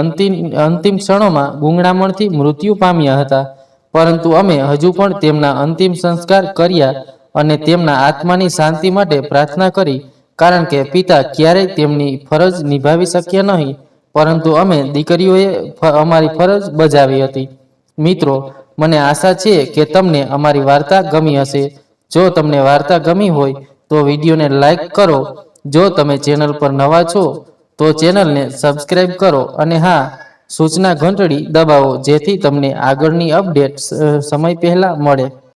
[SPEAKER 1] અંતિમ ક્ષણોમાં ગૂંગળામણથી મૃત્યુ પામ્યા હતા, પરંતુ અમે હજુ પણ તેમના અંતિમ સંસ્કાર કર્યા અને તેમના આત્માની શાંતિ માટે પ્રાર્થના કરી, કારણ કે પિતા ક્યારેય તેમની ફરજ નિભાવી શક્યા નહીં, પરંતુ અમે દીકરીઓએ અમારી ફરજ બજાવી હતી. મિત્રો, મને આશા છે કે તમને અમારી વાર્તા ગમી હશે. જો તમને વાર્તા ગમી હોય તો વિડીયોને લાઈક કરો. જો તમે ચેનલ પર નવા છો તો ચેનલને સબસ્ક્રાઈબ કરો અને હા, સૂચના ઘંટડી દબાવો જેથી તમને આગળની અપડેટ સમય પહેલા મળે.